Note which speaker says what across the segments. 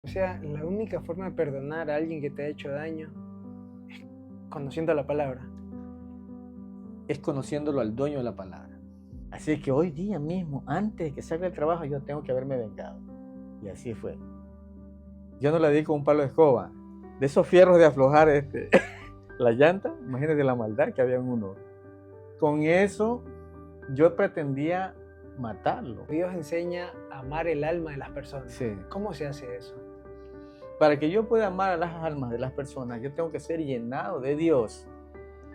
Speaker 1: O sea, la única forma de perdonar a alguien que te ha hecho daño es conociendo la palabra.
Speaker 2: Es conociéndolo al dueño de la palabra. Así que hoy día mismo, antes de que salga el trabajo, yo tengo que haberme vengado. Y así fue. Yo no le di con un palo de escoba. De esos fierros de aflojar la llanta, imagínate la maldad que había en uno. Con eso yo pretendía matarlo.
Speaker 1: Dios enseña a amar el alma de las personas.
Speaker 2: Sí.
Speaker 1: ¿Cómo se hace eso?
Speaker 2: Para que yo pueda amar a las almas de las personas, yo tengo que ser llenado de Dios,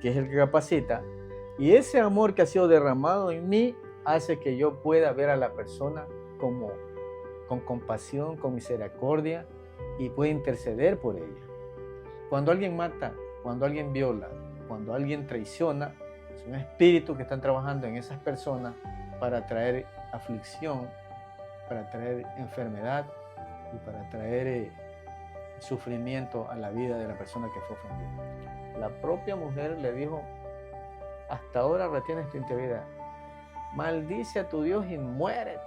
Speaker 2: que es el que capacita. Y ese amor que ha sido derramado en mí hace que yo pueda ver a la persona como con compasión, con misericordia y pueda interceder por ella. Cuando alguien mata, cuando alguien viola, cuando alguien traiciona, es un espíritu que están trabajando en esas personas para traer aflicción, para traer enfermedad y para traer sufrimiento a la vida de la persona que fue ofendida. La propia mujer le dijo: hasta ahora retienes tu integridad, maldice a tu Dios y muérete.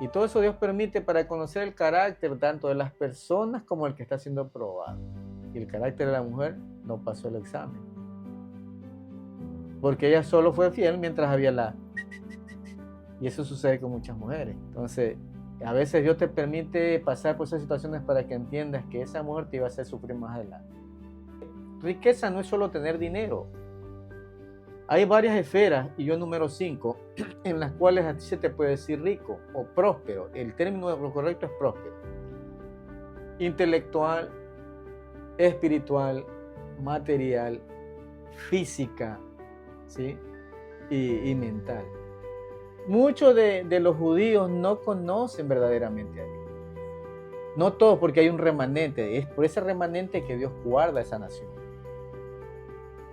Speaker 2: Y todo eso Dios permite para conocer el carácter tanto de las personas como el que está siendo probado. Y el carácter de la mujer no pasó el examen, porque ella solo fue fiel mientras había la... Y eso sucede con muchas mujeres. Entonces, a veces Dios te permite pasar por esas situaciones para que entiendas que esa mujer te iba a hacer sufrir más adelante. Riqueza no es solo tener dinero. Hay varias esferas, y yo número 5, en las cuales a ti se te puede decir rico o próspero. El término correcto es próspero. Intelectual, espiritual, material, física, ¿sí? y mental. Muchos de los judíos no conocen verdaderamente a Dios. No todos, porque hay un remanente. Es por ese remanente que Dios guarda esa nación.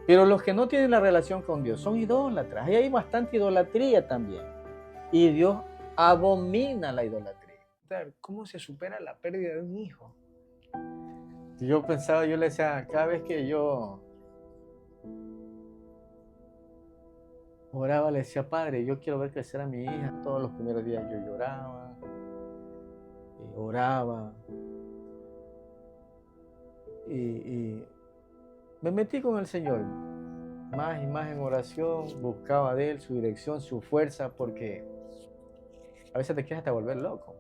Speaker 2: Pero los que no tienen la relación con Dios son idólatras. Y hay bastante idolatría también. Y Dios abomina la idolatría.
Speaker 1: ¿Cómo se supera la pérdida de un hijo?
Speaker 2: Yo pensaba, yo le decía, cada vez que yo oraba, le decía: Padre, yo quiero ver crecer a mi hija. Todos los primeros días yo lloraba, oraba. Y me metí con el Señor, más y más en oración, buscaba de Él su dirección, su fuerza, porque a veces te quieres hasta volver loco.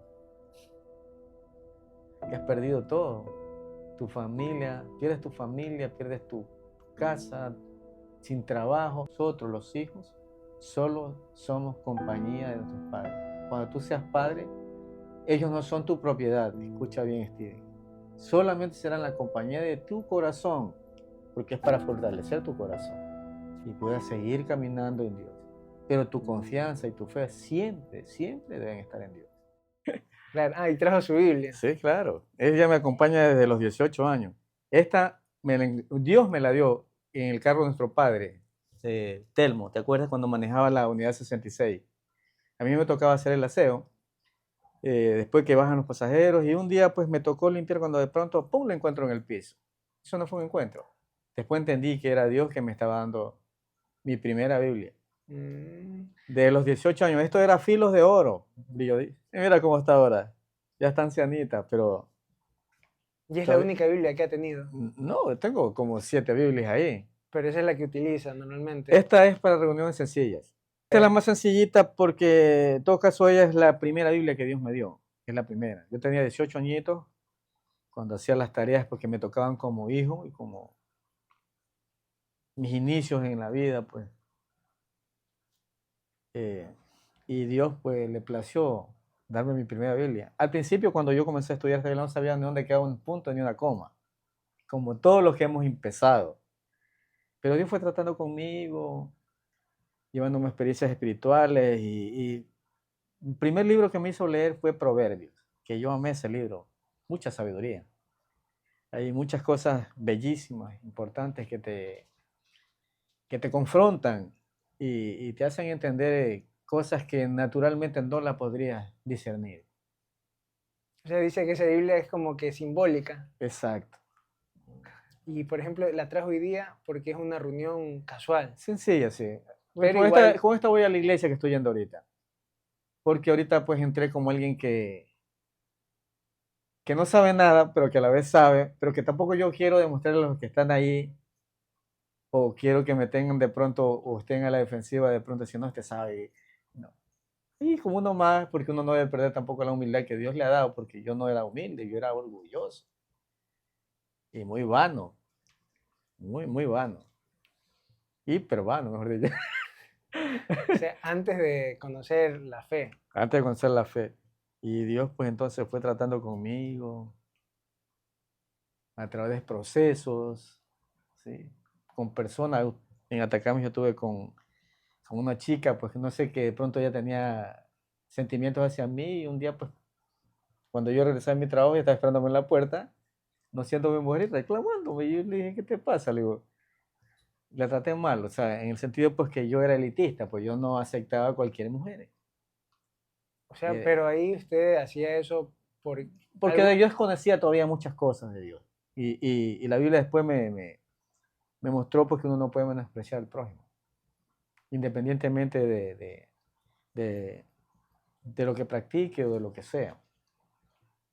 Speaker 2: Que has perdido todo, tu familia, pierdes tu casa, sin trabajo. Nosotros, los hijos, solo somos compañía de nuestros padres. Cuando tú seas padre, ellos no son tu propiedad. Escucha bien, Steven. Solamente serán la compañía de tu corazón, porque es para fortalecer tu corazón y puedas seguir caminando en Dios. Pero tu confianza y tu fe siempre deben estar en Dios.
Speaker 1: Claro, y trajo su Biblia.
Speaker 2: Sí, claro. Ella me acompaña desde los 18 años. Dios me la dio en el carro de nuestro padre, Telmo. ¿Te acuerdas cuando manejaba la unidad 66? A mí me tocaba hacer el aseo, después que bajan los pasajeros, y un día pues me tocó limpiar cuando de pronto, ¡pum!, lo encuentro en el piso. Eso no fue un encuentro. Después entendí que era Dios que me estaba dando mi primera Biblia. De los 18 años. Esto era filos de oro. Mira cómo está ahora. Ya está ancianita, pero...
Speaker 1: Y es la única Biblia que ha tenido.
Speaker 2: No, tengo como 7 Biblias ahí.
Speaker 1: Pero esa es la que utiliza normalmente.
Speaker 2: Esta es para reuniones sencillas. Esta es la más sencillita porque en todo caso ella es la primera Biblia que Dios me dio. Es la primera. Yo tenía 18 añitos cuando hacía las tareas porque me tocaban como hijo y como mis inicios en la vida, pues. Y Dios pues le plació darme mi primera Biblia. Al principio cuando yo comencé a estudiar no sabía ni dónde quedaba un punto ni una coma, como todos los que hemos empezado. Pero Dios fue tratando conmigo, llevándome experiencias espirituales y el primer libro que me hizo leer fue Proverbios, que yo amé ese libro, mucha sabiduría. Hay muchas cosas bellísimas, importantes que te confrontan y te hacen entender cosas que naturalmente no las podrías discernir.
Speaker 1: O sea, dice que esa Biblia es como que simbólica.
Speaker 2: Exacto.
Speaker 1: Y por ejemplo, la trajo hoy día porque es una reunión casual.
Speaker 2: Sencilla, sí.
Speaker 1: Pero
Speaker 2: Con esta voy a la iglesia que estoy yendo ahorita. Porque ahorita pues entré como alguien que que no sabe nada, pero que a la vez sabe, pero que tampoco yo quiero demostrarle a los que están ahí, o quiero que me tengan de pronto, o estén a la defensiva de pronto, si no, usted sabe. No. Y como uno más, porque uno no debe perder tampoco la humildad que Dios le ha dado, porque yo no era humilde, yo era orgulloso y muy vano, muy vano. Hiper vano, mejor dicho.
Speaker 1: O sea, antes de conocer la fe.
Speaker 2: Antes de conocer la fe. Y Dios pues entonces fue tratando conmigo a través de procesos, ¿sí? Con personas. En Atacama yo estuve con una chica, pues no sé, que de pronto ella tenía sentimientos hacia mí y un día pues cuando yo regresé a mi trabajo ella estaba esperándome en la puerta, no siendo mi mujer y reclamándome. Y yo le dije, ¿qué te pasa? Le digo, la traté mal, o sea, en el sentido pues que yo era elitista, pues yo no aceptaba a cualquier mujer.
Speaker 1: O sea,
Speaker 2: Eh,
Speaker 1: pero ahí usted hacía eso por
Speaker 2: Porque
Speaker 1: algo.
Speaker 2: de Dios conocía todavía muchas cosas de Dios. Y la Biblia después me mostró pues, que uno no puede menospreciar al prójimo, independientemente de, de lo que practique o de lo que sea.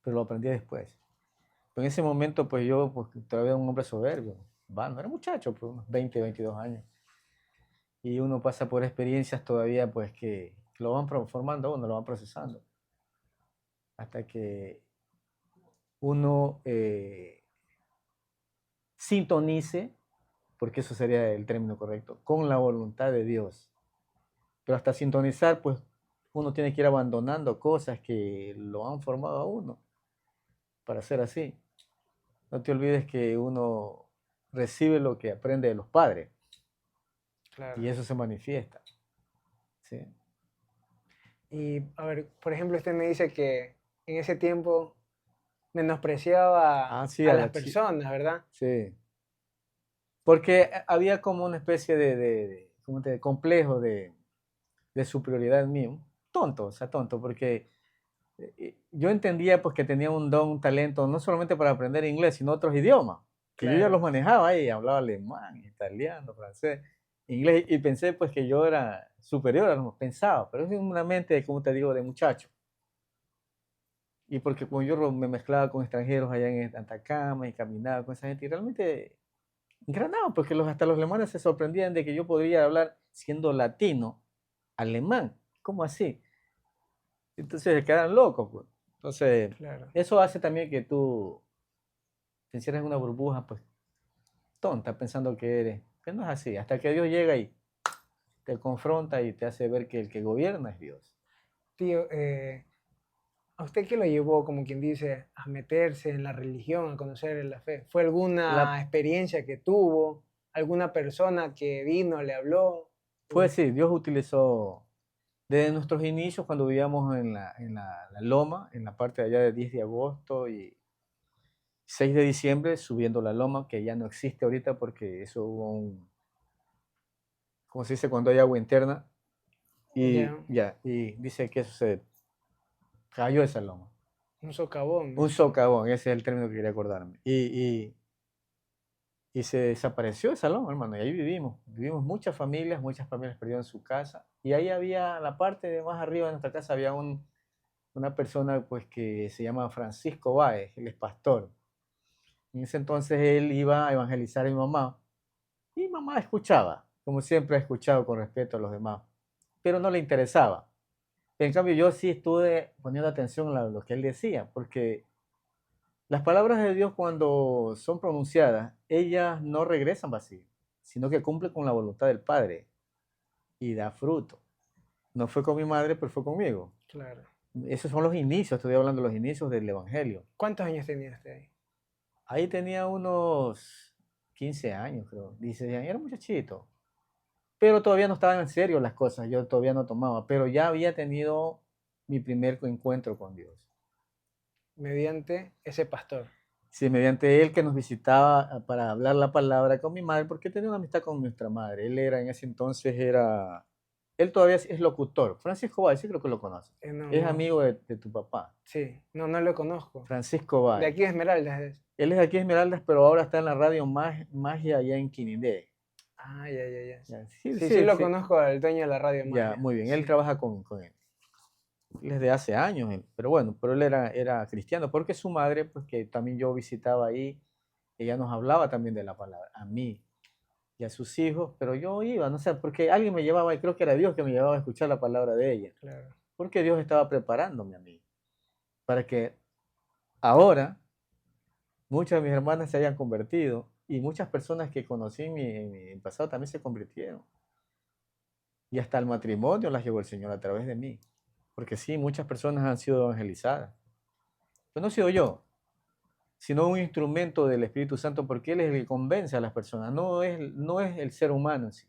Speaker 2: Pero lo aprendí después. Pero en ese momento, pues yo pues, todavía era un hombre soberbio. Bueno, era muchacho, pues unos 20, 22 años. Y uno pasa por experiencias todavía pues que lo van formando a uno, lo van procesando. Hasta que uno sintonice, porque eso sería el término correcto, con la voluntad de Dios. Pero hasta sintonizar, pues uno tiene que ir abandonando cosas que lo han formado a uno para ser así. No te olvides que uno recibe lo que aprende de los padres
Speaker 1: Claro.
Speaker 2: y eso se manifiesta. ¿Sí?
Speaker 1: Y, a ver, por ejemplo, usted me dice que en ese tiempo menospreciaba
Speaker 2: Ah, sí,
Speaker 1: a
Speaker 2: a
Speaker 1: las
Speaker 2: la chica.
Speaker 1: personas, ¿verdad?
Speaker 2: Sí. Porque había como una especie ¿cómo te, complejo de superioridad mío. Tonto, o sea, tonto, porque yo entendía pues que tenía un don, un talento, no solamente para aprender inglés, sino otros idiomas, que yo ya los
Speaker 1: Claro.
Speaker 2: manejaba ahí, hablaba alemán, italiano, francés, inglés, y pensé pues que yo era superior a los pensaba, pero es una mente, como te digo, de muchacho. Y porque como yo me mezclaba con extranjeros allá en Atacama y caminaba con esa gente, y realmente granaba, porque hasta los alemanes se sorprendían de que yo podría hablar siendo latino, alemán, ¿cómo así? Entonces se quedan locos, pues. Entonces,
Speaker 1: Claro.
Speaker 2: eso hace también que tú te encierres en una burbuja, pues, tonta, pensando que eres. Que no es así. Hasta que Dios llega y te confronta y te hace ver que el que gobierna es Dios.
Speaker 1: Tío, ¿a usted qué lo llevó, como quien dice, a meterse en la religión, a conocer la fe? ¿Fue
Speaker 2: La,
Speaker 1: alguna experiencia que tuvo? ¿Alguna persona que vino, le habló?
Speaker 2: pues sí, Dios utilizó desde nuestros inicios, cuando vivíamos en la loma, en la parte de allá de 10 de agosto y 6 de diciembre, subiendo la loma, que ya no existe ahorita porque eso hubo ¿cómo se dice? Cuando hay agua interna. Y
Speaker 1: Ya,
Speaker 2: ya, y dice que eso se cayó esa loma.
Speaker 1: un socavón,
Speaker 2: Un
Speaker 1: ¿no?
Speaker 2: socavón, ese es el término que quería acordarme. Y se desapareció esa loma, hermano, y ahí vivimos. Vivimos muchas familias perdieron su casa. Y ahí había, la parte de más arriba de nuestra casa, había una persona pues que se llama Francisco Báez, él es pastor. En ese entonces él iba a evangelizar a mi mamá. Y mamá escuchaba, como siempre ha escuchado con respeto a los demás, pero no le interesaba. En cambio, yo sí estuve poniendo atención a lo que él decía, porque las palabras de Dios cuando son pronunciadas, ellas no regresan vacías, sino que cumplen con la voluntad del Padre y da fruto. No fue con mi madre, pero fue conmigo.
Speaker 1: Claro.
Speaker 2: Esos son los inicios, estoy hablando de los inicios del Evangelio.
Speaker 1: ¿Cuántos años tenía usted ahí?
Speaker 2: Ahí tenía unos 15 años, creo, 16 años, era muchachito. Pero todavía no estaban en serio las cosas, yo todavía no tomaba, pero ya había tenido mi primer encuentro con Dios.
Speaker 1: Mediante ese pastor.
Speaker 2: Sí, mediante él que nos visitaba para hablar la palabra con mi madre, porque tenía una amistad con nuestra madre. Él era en ese entonces, él todavía es locutor. Francisco Báez, sí creo que lo conoce.
Speaker 1: No,
Speaker 2: Es
Speaker 1: no,
Speaker 2: amigo de tu papá,
Speaker 1: sí, no, no lo conozco.
Speaker 2: Francisco
Speaker 1: De
Speaker 2: Báez.
Speaker 1: aquí a Esmeraldas es.
Speaker 2: Él es de aquí de Esmeraldas, pero ahora está en la radio Magia allá en Quinindé.
Speaker 1: Ah, ya, ya, ya.
Speaker 2: Ya, sí,
Speaker 1: Sí, sí
Speaker 2: sí,
Speaker 1: lo
Speaker 2: sí.
Speaker 1: conozco al dueño de la radio
Speaker 2: Ya,
Speaker 1: Magia.
Speaker 2: muy bien. Él
Speaker 1: Sí.
Speaker 2: trabaja con él. desde hace años, pero bueno, pero él era cristiano, porque su madre, pues que también yo visitaba ahí, ella nos hablaba también de la palabra, a mí y a sus hijos, pero yo iba, no sé, porque alguien me llevaba, y creo que era Dios que me llevaba a escuchar la palabra de ella,
Speaker 1: Claro,
Speaker 2: porque Dios estaba preparándome a mí, para que ahora muchas de mis hermanas se hayan convertido, y muchas personas que conocí en mi pasado también se convirtieron, y hasta el matrimonio las llevó el Señor a través de mí, porque sí, muchas personas han sido evangelizadas, pero no he sido yo, sino un instrumento del Espíritu Santo, porque Él es el que convence a las personas, no es el ser humano en sí.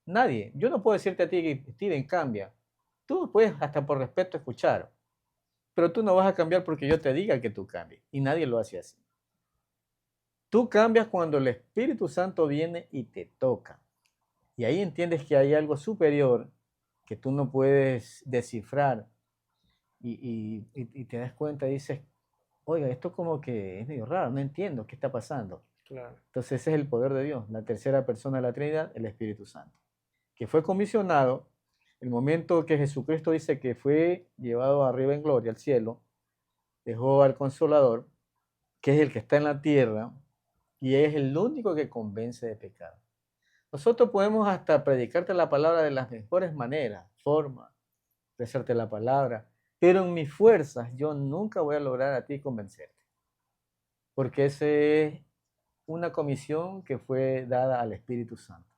Speaker 2: Nadie. Yo no puedo decirte a ti que Steven cambia. Tú puedes hasta por respeto escuchar, pero tú no vas a cambiar porque yo te diga que tú cambies. Y nadie lo hace así. Tú cambias cuando el Espíritu Santo viene y te toca. Y ahí entiendes que hay algo superior que tú no puedes descifrar. Y te das cuenta y dices, oiga, esto como que es medio raro, no entiendo qué está pasando.
Speaker 1: claro.
Speaker 2: Entonces ese es el poder de Dios, la tercera persona de la Trinidad, el Espíritu Santo, que fue comisionado el momento que Jesucristo dice que fue llevado arriba en gloria al cielo, dejó al Consolador, que es el que está en la tierra, y es el único que convence de pecado. Nosotros podemos hasta predicarte la palabra de las mejores maneras, formas, rezarte la palabra, pero en mis fuerzas yo nunca voy a lograr a ti convencerte, porque ese es una comisión que fue dada al Espíritu Santo.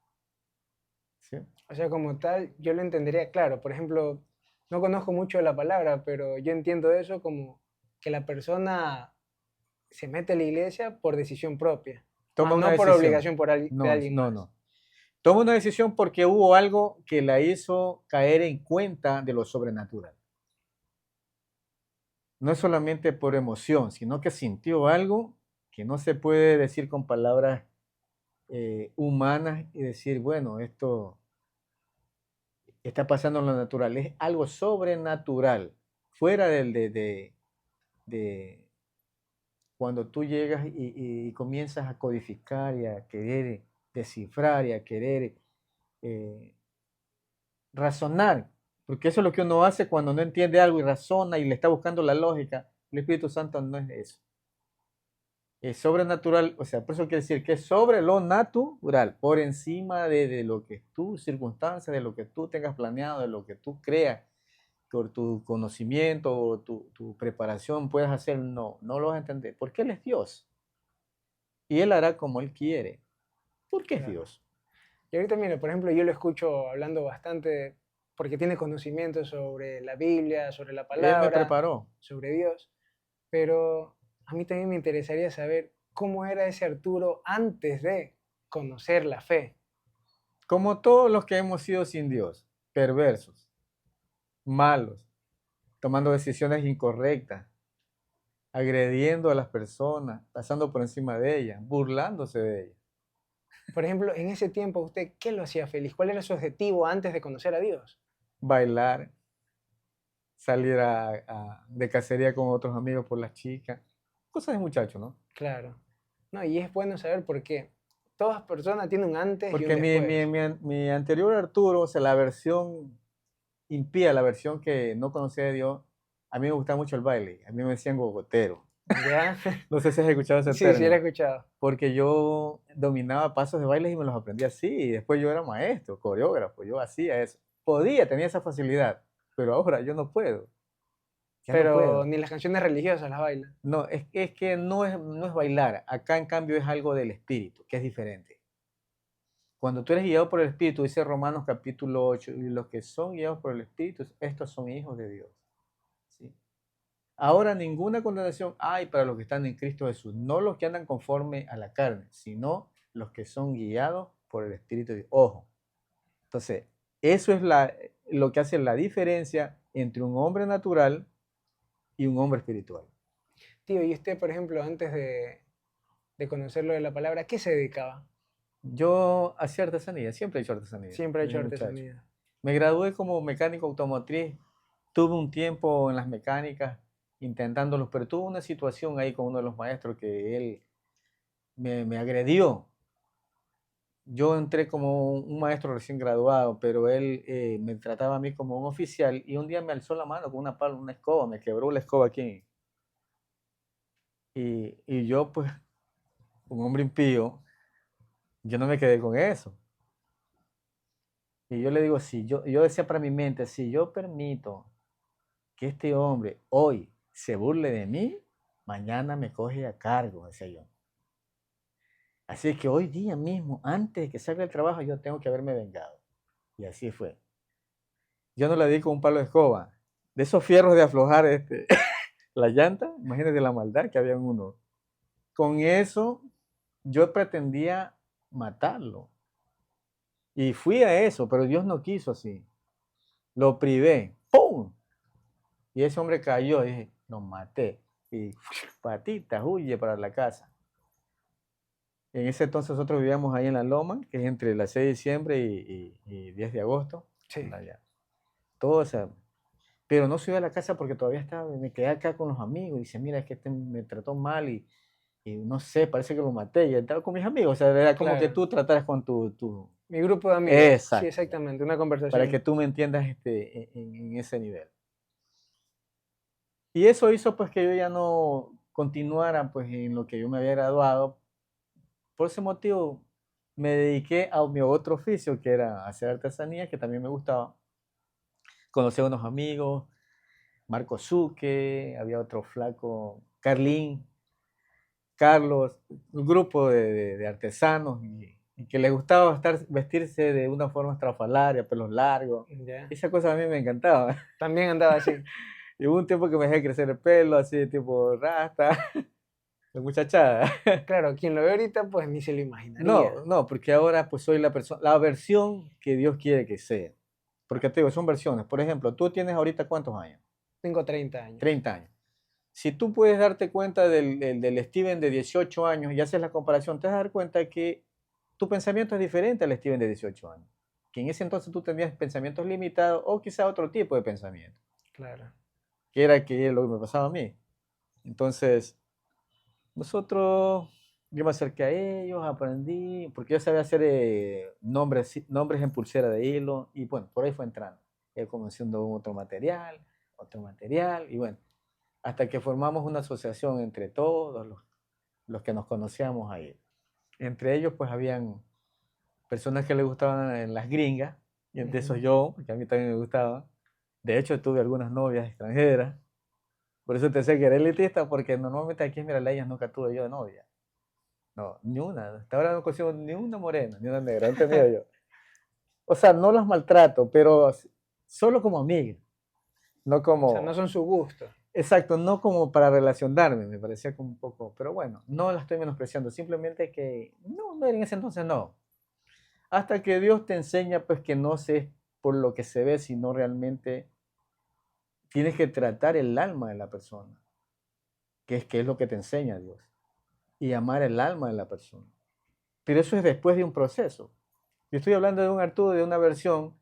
Speaker 2: ¿Sí?
Speaker 1: O sea, como tal, yo lo entendería, claro. Por ejemplo, no conozco mucho de la palabra, pero yo entiendo eso como que la persona se mete a la iglesia por decisión propia,
Speaker 2: Toma
Speaker 1: más
Speaker 2: una
Speaker 1: no por
Speaker 2: decisión.
Speaker 1: obligación de
Speaker 2: No,
Speaker 1: alguien
Speaker 2: no,
Speaker 1: más.
Speaker 2: no. Toma una decisión porque hubo algo que la hizo caer en cuenta de lo sobrenatural. No es solamente por emoción, sino que sintió algo que no se puede decir con palabras humanas y decir, bueno, esto está pasando en lo natural. Es algo sobrenatural, fuera de cuando tú llegas y comienzas a codificar y a querer descifrar y a querer eh, razonar, porque eso es lo que uno hace cuando no entiende algo y razona y le está buscando la lógica. El Espíritu Santo no es eso. Es sobrenatural, o sea, por eso quiere decir que es sobre lo natural, por encima de lo que tus circunstancias, de lo que tú tengas planeado, de lo que tú creas, por tu conocimiento o tu preparación puedas hacer, no lo vas a entender, porque Él es Dios y Él hará como Él quiere, porque es
Speaker 1: Claro.
Speaker 2: Dios.
Speaker 1: Y ahorita, mira, por ejemplo, yo lo escucho hablando bastante porque tiene conocimiento sobre la Biblia, sobre la
Speaker 2: Él me
Speaker 1: palabra,
Speaker 2: preparó.
Speaker 1: sobre Dios, pero a mí también me interesaría saber cómo era ese Arturo antes de conocer la fe.
Speaker 2: Como todos los que hemos sido sin Dios, perversos, malos, tomando decisiones incorrectas, agrediendo a las personas, pasando por encima de ellas, burlándose de ellas.
Speaker 1: Por ejemplo, en ese tiempo, ¿usted qué lo hacía feliz? ¿Cuál era su objetivo antes de conocer a Dios?
Speaker 2: Bailar, salir de cacería con otros amigos por las chicas, cosas de muchachos, ¿no?
Speaker 1: Claro. No, y es bueno saber por qué. Todas personas tienen un antes y un
Speaker 2: Porque
Speaker 1: después.
Speaker 2: mi anterior Arturo, o sea, la versión impía, la versión que no conocía de Dios, a mí me gustaba mucho el baile, a mí me decían gogotero.
Speaker 1: ¿Ya?
Speaker 2: No sé si has escuchado ese
Speaker 1: Sí, sí, lo he
Speaker 2: término.
Speaker 1: escuchado.
Speaker 2: Porque yo dominaba pasos de baile y me los aprendí así, y después yo era maestro, coreógrafo, yo hacía eso. Podía, tenía esa facilidad, pero ahora yo no puedo, ya no
Speaker 1: Pero
Speaker 2: puedo.
Speaker 1: ni las canciones religiosas las bailan.
Speaker 2: No, es que no es bailar, acá en cambio es algo del espíritu, que es diferente. Cuando tú eres guiado por el espíritu, dice Romanos capítulo 8, y los que son guiados por el espíritu, estos son hijos de Dios. ¿Sí? Ahora ninguna condenación hay para los que están en Cristo Jesús, no los que andan conforme a la carne, sino los que son guiados por el Espíritu de Dios. Ojo, entonces, eso es lo que hace la diferencia entre un hombre natural y un hombre espiritual.
Speaker 1: Tío, y usted, por ejemplo, antes de conocer lo de la palabra, ¿a qué se dedicaba?
Speaker 2: Yo hacía artesanía, siempre he hecho artesanía,
Speaker 1: Siempre ha hecho
Speaker 2: desde muchacho.
Speaker 1: artesanía.
Speaker 2: Me gradué como mecánico automotriz, tuve un tiempo en las mecánicas intentándolo, pero tuve una situación ahí con uno de los maestros que él me agredió. yo entré como un maestro recién graduado, pero él me trataba a mí como un oficial y un día me alzó la mano con una pala, una escoba, me quebró la escoba aquí. Y yo, pues, un hombre impío, yo no me quedé con eso. Y yo le digo, si yo decía para mi mente, si yo permito que este hombre hoy se burle de mí, mañana me coge a cargo, decía yo. Así que hoy día mismo, antes de que salga el trabajo, yo tengo que haberme vengado. Y así fue. Yo no le di con un palo de escoba. De esos fierros de aflojar la llanta, imagínate la maldad que había en uno. Con eso yo pretendía matarlo. Y fui a eso, pero Dios no quiso así. Lo privé. ¡Pum! Y ese hombre cayó. Y dije, lo maté. Y patita, huye para la casa. En ese entonces nosotros vivíamos ahí en la Loma, que es entre el 6 de diciembre y 10 de agosto.
Speaker 1: Sí.
Speaker 2: Allá. Todo eso. Pero no subí a la casa porque todavía estaba, me quedé acá con los amigos. Y dice, mira, es que este me trató mal y no sé, parece que lo maté. Y estaba con mis amigos. O sea, era como que
Speaker 1: Claro.
Speaker 2: tú trataras con tu...
Speaker 1: Mi grupo de amigos. Sí,
Speaker 2: Exacto.
Speaker 1: exactamente, una
Speaker 2: Para
Speaker 1: conversación.
Speaker 2: que tú me entiendas en ese nivel. Y eso hizo pues que yo ya no continuara pues en lo que yo me había graduado. Por ese motivo me dediqué a mi otro oficio, que era hacer artesanía, que también me gustaba. Conocí a unos amigos, Marco Zuque, había otro flaco, Carlín, Carlos, un grupo de artesanos y que les gustaba vestirse de una forma estrafalaria, pelos largos.
Speaker 1: Ya.
Speaker 2: Esa cosa a mí me encantaba.
Speaker 1: También andaba así.
Speaker 2: Y hubo un tiempo que me dejé crecer el pelo, así tipo rasta, de muchachada.
Speaker 1: Claro, quien lo ve ahorita, pues ni se lo imaginaría.
Speaker 2: No, porque ahora pues soy la versión que Dios quiere que sea. Porque te digo, son versiones. Por ejemplo, tú tienes ahorita ¿cuántos años?
Speaker 1: Tengo 30 años.
Speaker 2: 30 años. Si tú puedes darte cuenta del Steven de 18 años y haces la comparación, te vas a dar cuenta que tu pensamiento es diferente al Steven de 18 años. Que en ese entonces tú tenías pensamientos limitados o quizá otro tipo de pensamiento.
Speaker 1: Claro.
Speaker 2: Que era lo que me pasaba a mí. Entonces, yo me acerqué a ellos, aprendí, porque yo sabía hacer nombres en pulsera de hilo, y bueno, por ahí fue entrando. Conociendo otro material, y bueno, hasta que formamos una asociación entre todos los que nos conocíamos ahí. Entre ellos, pues, habían personas que les gustaban las gringas, y entre esos yo, porque a mí también me gustaba. De hecho, tuve algunas novias extranjeras. Por eso te decía que era elitista, porque normalmente aquí en Miraleyas nunca tuve yo de novia. No, ni una. Hasta ahora no consigo ni una morena, ni una negra, no he tenido yo. O sea, no las maltrato, pero solo como amiga. No como...
Speaker 1: O sea, no son su gusto.
Speaker 2: Exacto, no como para relacionarme, me parecía como un poco... Pero bueno, no la estoy menospreciando, simplemente que no en ese entonces no. Hasta que Dios te enseña pues que no sé por lo que se ve, sino realmente tienes que tratar el alma de la persona, que es lo que te enseña Dios, y amar el alma de la persona. Pero eso es después de un proceso. Yo estoy hablando de un Arturo, de una versión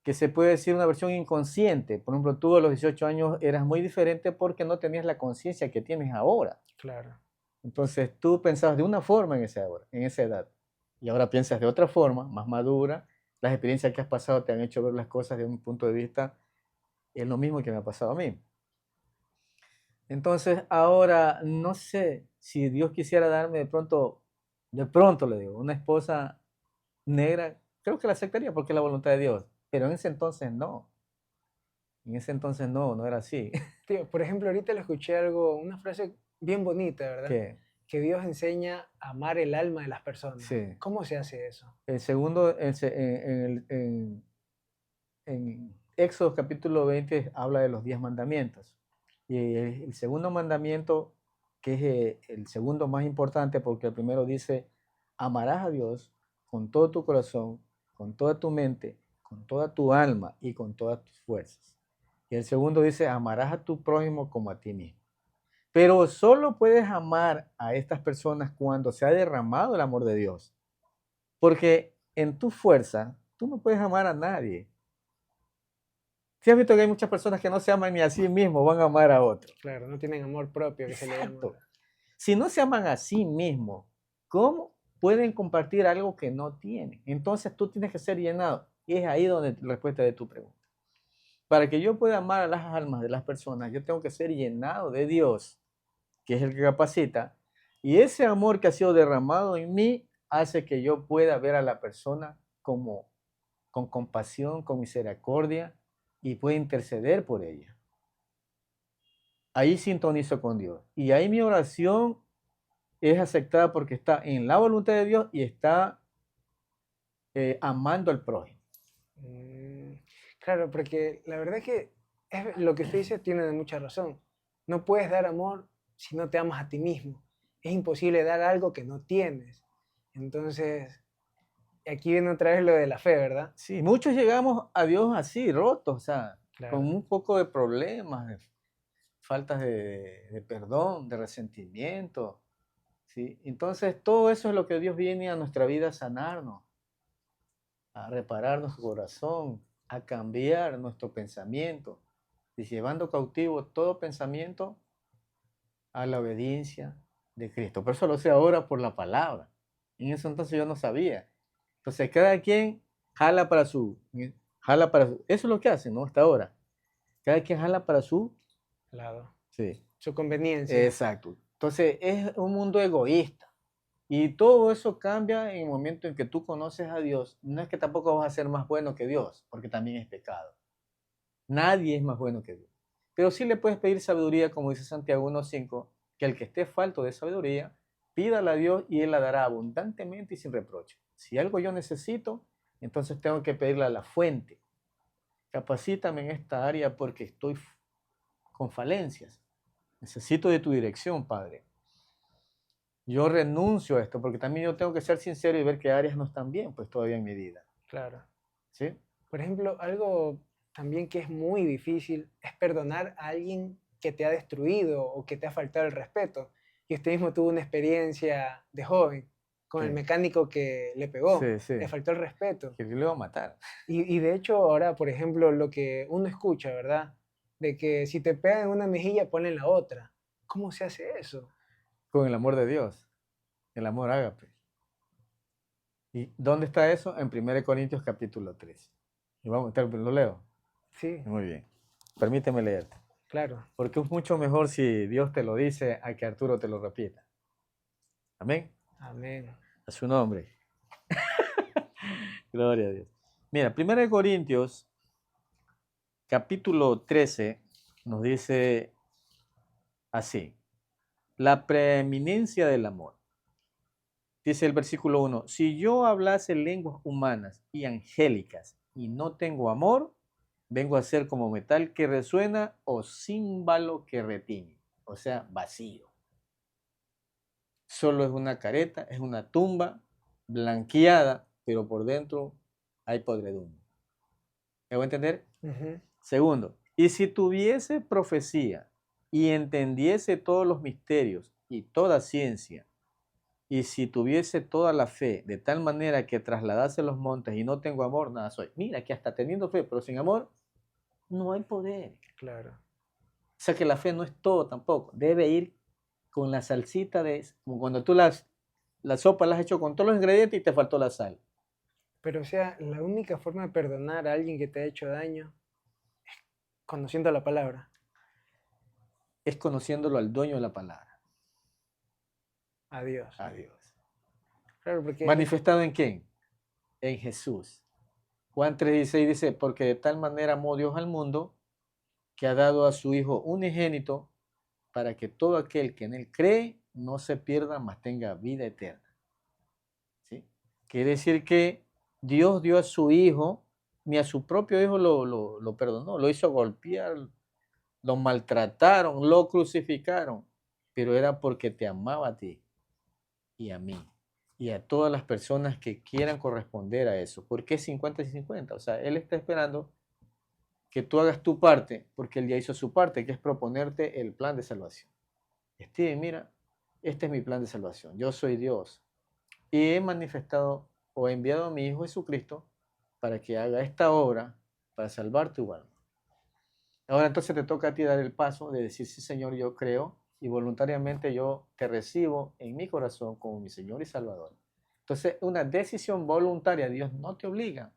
Speaker 2: que se puede decir una versión inconsciente. Por ejemplo, tú a los 18 años eras muy diferente porque no tenías la conciencia que tienes ahora.
Speaker 1: Claro.
Speaker 2: Entonces tú pensabas de una forma en esa edad, y ahora piensas de otra forma, más madura. Las experiencias que has pasado te han hecho ver las cosas de un punto de vista, es lo mismo que me ha pasado a mí. Entonces ahora no sé si Dios quisiera darme de pronto le digo, una esposa negra, creo que la aceptaría porque es la voluntad de Dios, pero en ese entonces no. En ese entonces no era así.
Speaker 1: Tío, por ejemplo, ahorita le escuché una frase bien bonita, ¿verdad?
Speaker 2: ¿Qué?
Speaker 1: Que Dios enseña a amar el alma de las personas.
Speaker 2: Sí.
Speaker 1: ¿Cómo se hace eso?
Speaker 2: El segundo, en Éxodo capítulo 20 habla de los 10 mandamientos. Y el segundo mandamiento, que es el segundo más importante, porque el primero dice, amarás a Dios con todo tu corazón, con toda tu mente, con toda tu alma y con todas tus fuerzas. Y el segundo dice, amarás a tu prójimo como a ti mismo. Pero solo puedes amar a estas personas cuando se ha derramado el amor de Dios. Porque en tu fuerza, tú no puedes amar a nadie. Si has visto que hay muchas personas que no se aman ni a sí mismos, van a amar a otros.
Speaker 1: Claro, no tienen amor propio, que se le llama.
Speaker 2: Exacto. Si no se aman a sí mismos, ¿cómo pueden compartir algo que no tienen. Entonces tú tienes que ser llenado. Y es ahí donde la respuesta de tu pregunta. Para que yo pueda amar a las almas de las personas, yo tengo que ser llenado de Dios, que es el que capacita. Y ese amor que ha sido derramado en mí hace que yo pueda ver a la persona como con compasión, con misericordia y pueda interceder por ella. Ahí sintonizo con Dios. Y ahí mi oración es aceptada porque está en la voluntad de Dios y está amando al prójimo.
Speaker 1: Claro, porque la verdad es que lo que usted dice tiene mucha razón. No puedes dar amor si no te amas a ti mismo. Es imposible dar algo que no tienes. Entonces, aquí viene otra vez lo de la fe, ¿verdad?
Speaker 2: Sí, muchos llegamos a Dios así, rotos, o sea,
Speaker 1: Claro.
Speaker 2: con un poco de problemas, de faltas de perdón, de resentimiento. ¿Sí? Entonces, todo eso es lo que Dios viene a nuestra vida a sanarnos, a reparar nuestro corazón, a cambiar nuestro pensamiento, y llevando cautivo todo pensamiento a la obediencia de Cristo. Por eso lo sé ahora por la palabra. En eso entonces yo no sabía. Entonces, cada quien jala para su, eso es lo que hacen, ¿no? Hasta ahora. Cada quien jala para su
Speaker 1: Lado.
Speaker 2: sí.
Speaker 1: Su conveniencia.
Speaker 2: Exacto. Entonces, es un mundo egoísta. Y todo eso cambia en el momento en que tú conoces a Dios. No es que tampoco vas a ser más bueno que Dios, porque también es pecado. Nadie es más bueno que Dios. Pero sí le puedes pedir sabiduría, como dice Santiago 1:5, que el que esté falto de sabiduría, pídala a Dios y Él la dará abundantemente y sin reproche. Si algo yo necesito, entonces tengo que pedirle a la fuente. Capacítame en esta área porque estoy con falencias. Necesito de tu dirección, Padre. Yo renuncio a esto porque también yo tengo que ser sincero y ver qué áreas no están bien, pues todavía en mi vida.
Speaker 1: Claro.
Speaker 2: ¿Sí?
Speaker 1: Por ejemplo, algo también que es muy difícil es perdonar a alguien que te ha destruido o que te ha faltado el respeto. Y usted mismo tuvo una experiencia de joven con el
Speaker 2: Sí.
Speaker 1: mecánico que le pegó,
Speaker 2: Sí, sí.
Speaker 1: le faltó el respeto.
Speaker 2: Que le va a matar.
Speaker 1: Y de hecho ahora, por ejemplo, lo que uno escucha, ¿verdad? De que si te pegan en una mejilla, ponle en la otra. ¿Cómo se hace eso?
Speaker 2: Con el amor de Dios, el amor ágape. ¿Y dónde está eso? En 1 Corintios capítulo 3. Y vamos, lo leo.
Speaker 1: Sí,
Speaker 2: Muy bien. Permíteme leerte.
Speaker 1: claro.
Speaker 2: Porque es mucho mejor si Dios te lo dice a que Arturo te lo repita. Amén.
Speaker 1: Amén.
Speaker 2: A su nombre. Gloria a Dios. Mira, 1 Corintios capítulo 13 nos dice así. La preeminencia del amor. Dice el versículo 1, si yo hablase lenguas humanas y angélicas y no tengo amor, vengo a ser como metal que resuena o címbalo que retiñe, o sea, vacío. Solo es una careta, es una tumba blanqueada, pero por dentro hay podredumbre. ¿Me voy a entender? Segundo, y si tuviese profecía y entendiese todos los misterios y toda ciencia, y si tuviese toda la fe de tal manera que trasladase los montes y no tengo amor, nada soy. Mira que hasta teniendo fe, pero sin amor, no hay poder.
Speaker 1: Claro.
Speaker 2: O sea que la fe no es todo tampoco. Debe ir con la salsita de, como cuando tú la sopa la has hecho con todos los ingredientes y te faltó la sal.
Speaker 1: Pero o sea, la única forma de perdonar a alguien que te ha hecho daño es conociendo la palabra.
Speaker 2: Es conociéndolo al dueño de la palabra.
Speaker 1: A Dios.
Speaker 2: A Dios.
Speaker 1: Claro, porque...
Speaker 2: ¿Manifestado en quién? En Jesús. Juan 3:16 dice, porque de tal manera amó Dios al mundo que ha dado a su Hijo unigénito para que todo aquel que en él cree no se pierda, mas tenga vida eterna. ¿Sí? Quiere decir que Dios dio a su Hijo, ni a su propio Hijo lo perdonó, lo hizo golpear, lo maltrataron, lo crucificaron, pero era porque te amaba a ti y a mí y a todas las personas que quieran corresponder a eso. ¿Por qué 50 y 50? O sea, Él está esperando que tú hagas tu parte, porque Él ya hizo su parte, que es proponerte el plan de salvación. Steven, mira, este es mi plan de salvación. Yo soy Dios y he manifestado o he enviado a mi Hijo Jesucristo para que haga esta obra para salvar tu alma. Ahora entonces te toca a ti dar el paso de decir, sí Señor, yo creo y voluntariamente yo te recibo en mi corazón como mi Señor y Salvador. Entonces, una decisión voluntaria, Dios no te obliga,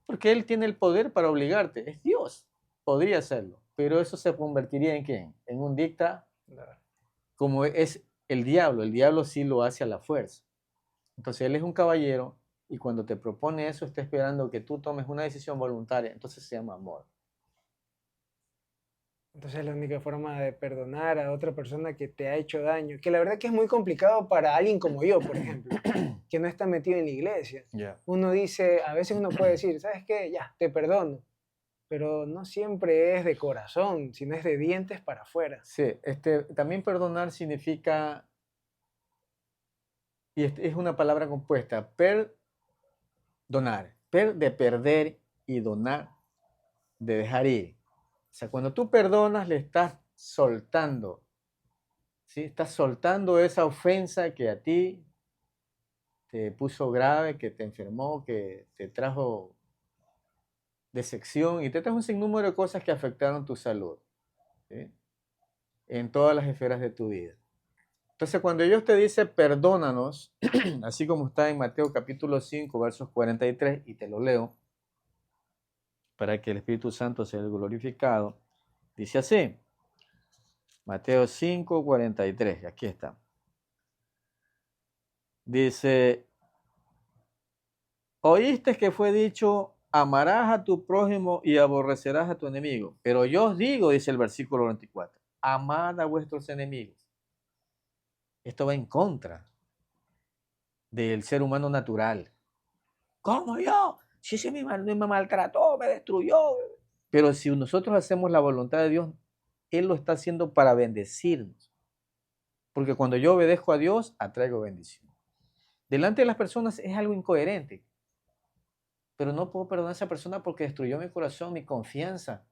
Speaker 2: porque Él tiene el poder para obligarte, es Dios, podría hacerlo, pero eso se convertiría en ¿qué? En un dicta, como es el diablo sí lo hace a la fuerza. Entonces Él es un caballero y cuando te propone eso está esperando que tú tomes una decisión voluntaria, entonces se llama amor.
Speaker 1: Entonces la única forma de perdonar a otra persona que te ha hecho daño, que la verdad que es muy complicado para alguien como yo, por ejemplo, que no está metido en la iglesia.
Speaker 2: Yeah.
Speaker 1: Uno dice, a veces uno puede decir, ¿sabes qué? Ya, te perdono. Pero no siempre es de corazón, sino es de dientes para afuera.
Speaker 2: Sí, también perdonar significa, y es una palabra compuesta, perdonar, de perder y donar, de dejar ir. O sea, cuando tú perdonas, le estás soltando, ¿sí? Estás soltando esa ofensa que a ti te puso grave, que te enfermó, que te trajo decepción y te trajo un sinnúmero de cosas que afectaron tu salud, ¿sí? En todas las esferas de tu vida. Entonces, cuando Dios te dice perdónanos, así como está en Mateo capítulo 5, versos 43, y te lo leo, para que el Espíritu Santo sea glorificado, dice así, Mateo 5, 43, aquí está. Dice, oíste que fue dicho, amarás a tu prójimo y aborrecerás a tu enemigo. Pero yo os digo, dice el versículo 24, amad a vuestros enemigos. Esto va en contra del ser humano natural. ¿Cómo yo? Si ese me maltrató, me destruyó. Pero si nosotros hacemos la voluntad de Dios, Él lo está haciendo para bendecirnos. Porque cuando yo obedezco a Dios, atraigo bendición. Delante de las personas es algo incoherente. Pero no puedo perdonar a esa persona porque destruyó mi corazón, mi confianza.